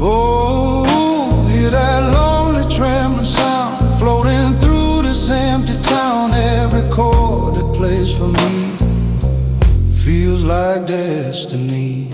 Speaker 2: Oh, hear that lonely trembling sound floating through this empty town. Every chord it plays for me feels like destiny.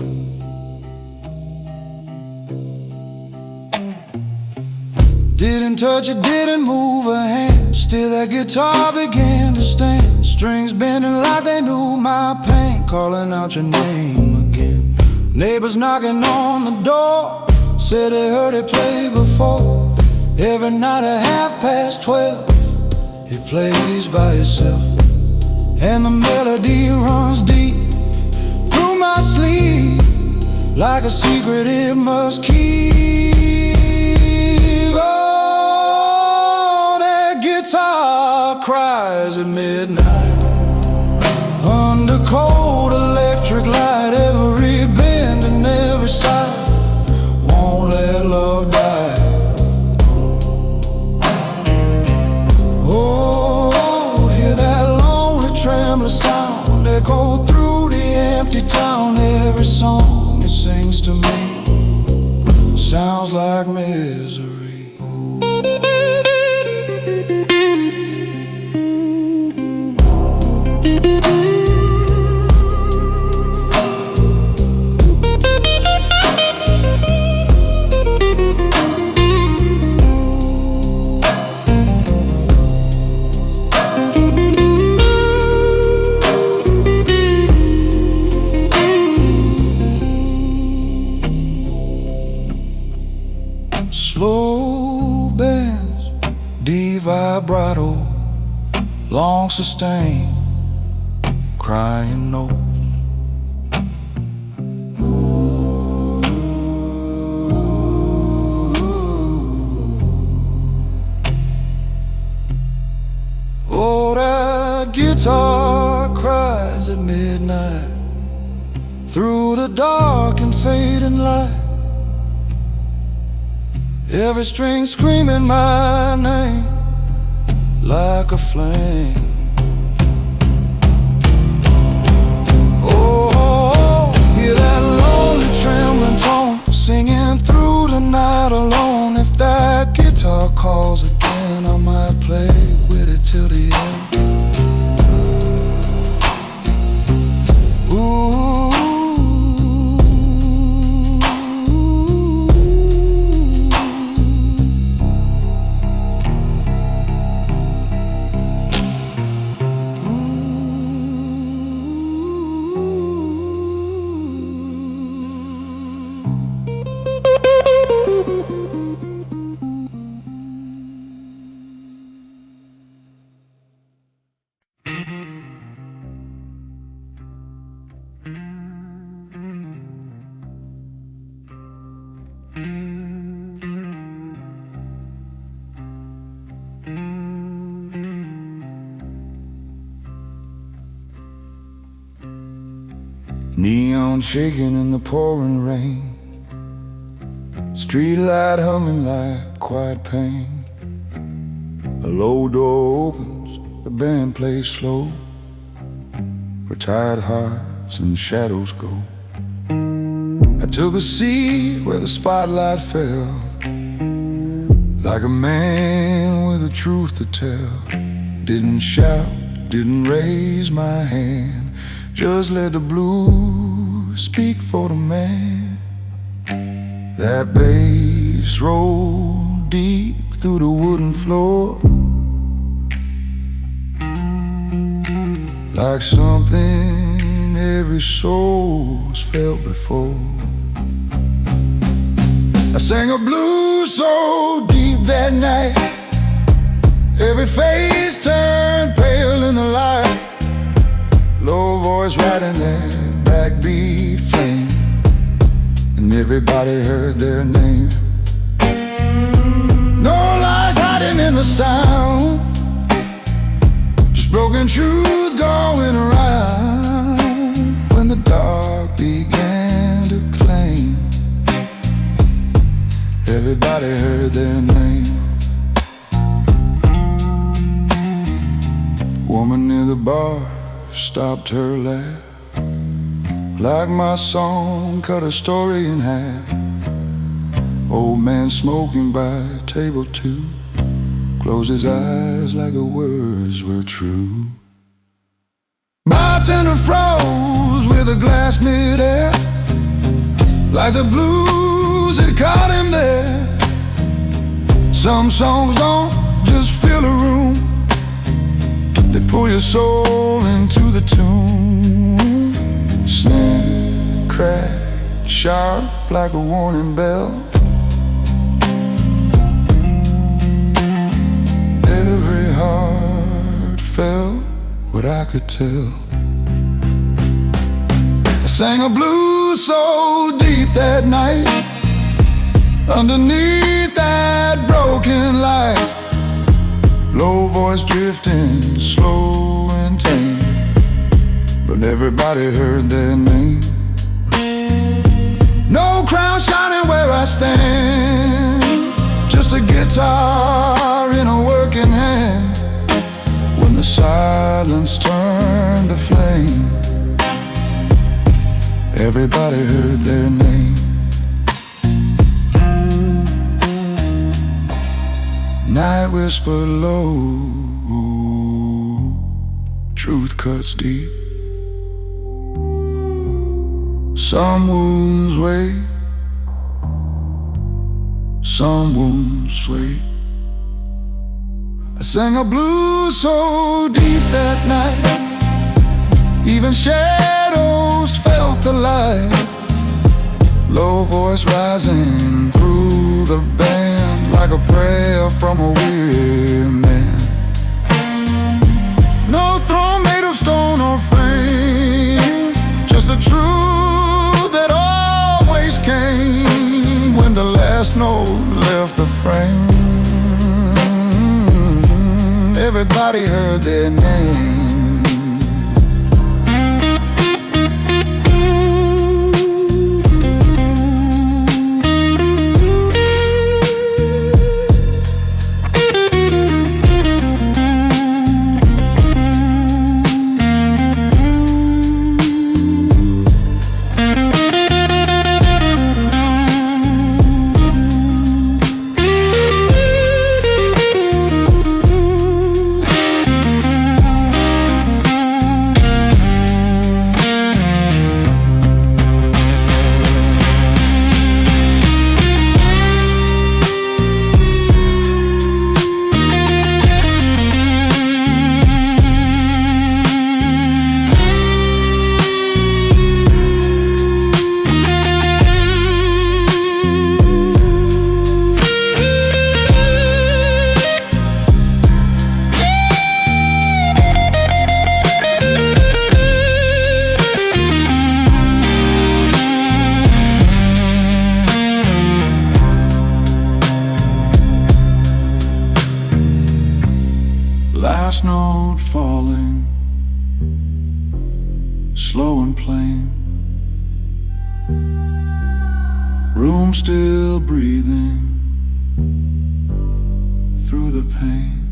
Speaker 2: Didn't touch it, didn't move a hand, still that guitar began to stand. Strings bending like they knew my pain, calling out your name again. Neighbors knocking on the door said they heard it play before. Every night at 12:30 it plays by itself. And the melody runs deep through my sleep, like a secret it must keep. Oh, that guitar cries at midnight under cold electric light. Every bend and every side won't let love die. Oh, hear that lonely trembling sound echo through the empty town. Every song it sings to me sounds like misery. Slow bends, D vibrato, long sustained, crying notes. Oh, that guitar cries at midnight through the dark and fading light. Every string screaming my name like a flame. Oh, hear that lonely trembling tone singing through the night alone. If that guitar calls again, I might play with it till the end. Ooh. Neon shaking in the pouring rain, streetlight humming like quiet pain. A low door opens, the band plays slow, where tired hearts and shadows go. I took a seat where the spotlight fell, like a man with a truth to tell. Didn't shout, didn't raise my hand, Just let the blues speak for the man. That bass rolled deep through the wooden floor, like something every soul's felt before. I sang a blues so deep that night, every face turned pale in the light. Low voice riding that backbeat flame, and everybody heard their name. No lies hiding in the sound, just broken truth going around. When the dark began to claim, everybody heard their name. Woman near the bar stopped her laugh, like my song cut a story in half. Old man smoking by table 2 closed his eyes like the words were true. Bartender froze with a glass midair, like the blues had caught him there. Some songs don't just fill a room, they pull your soul into the tune. Snare, crack, sharp like a warning bell. Every heart felt what I could tell. I sang a blues so deep that night, underneath that broken light. Low voice drifting, slow and tame, but everybody heard their name. No crown shining where I stand, just a guitar in a working hand. When the silence turned to flame, everybody heard their name. Night whispered low, truth cuts deep. Some wounds wait, some wounds wait. I sang a blues so deep that night, even shadows felt the light. Low voice rising through the band, like a prayer from a weary man. No throne made of stone or fame, just the truth that always came when the last note left the frame. Everybody heard their name. Last note falling, slow and plain. Room still breathing through the pain.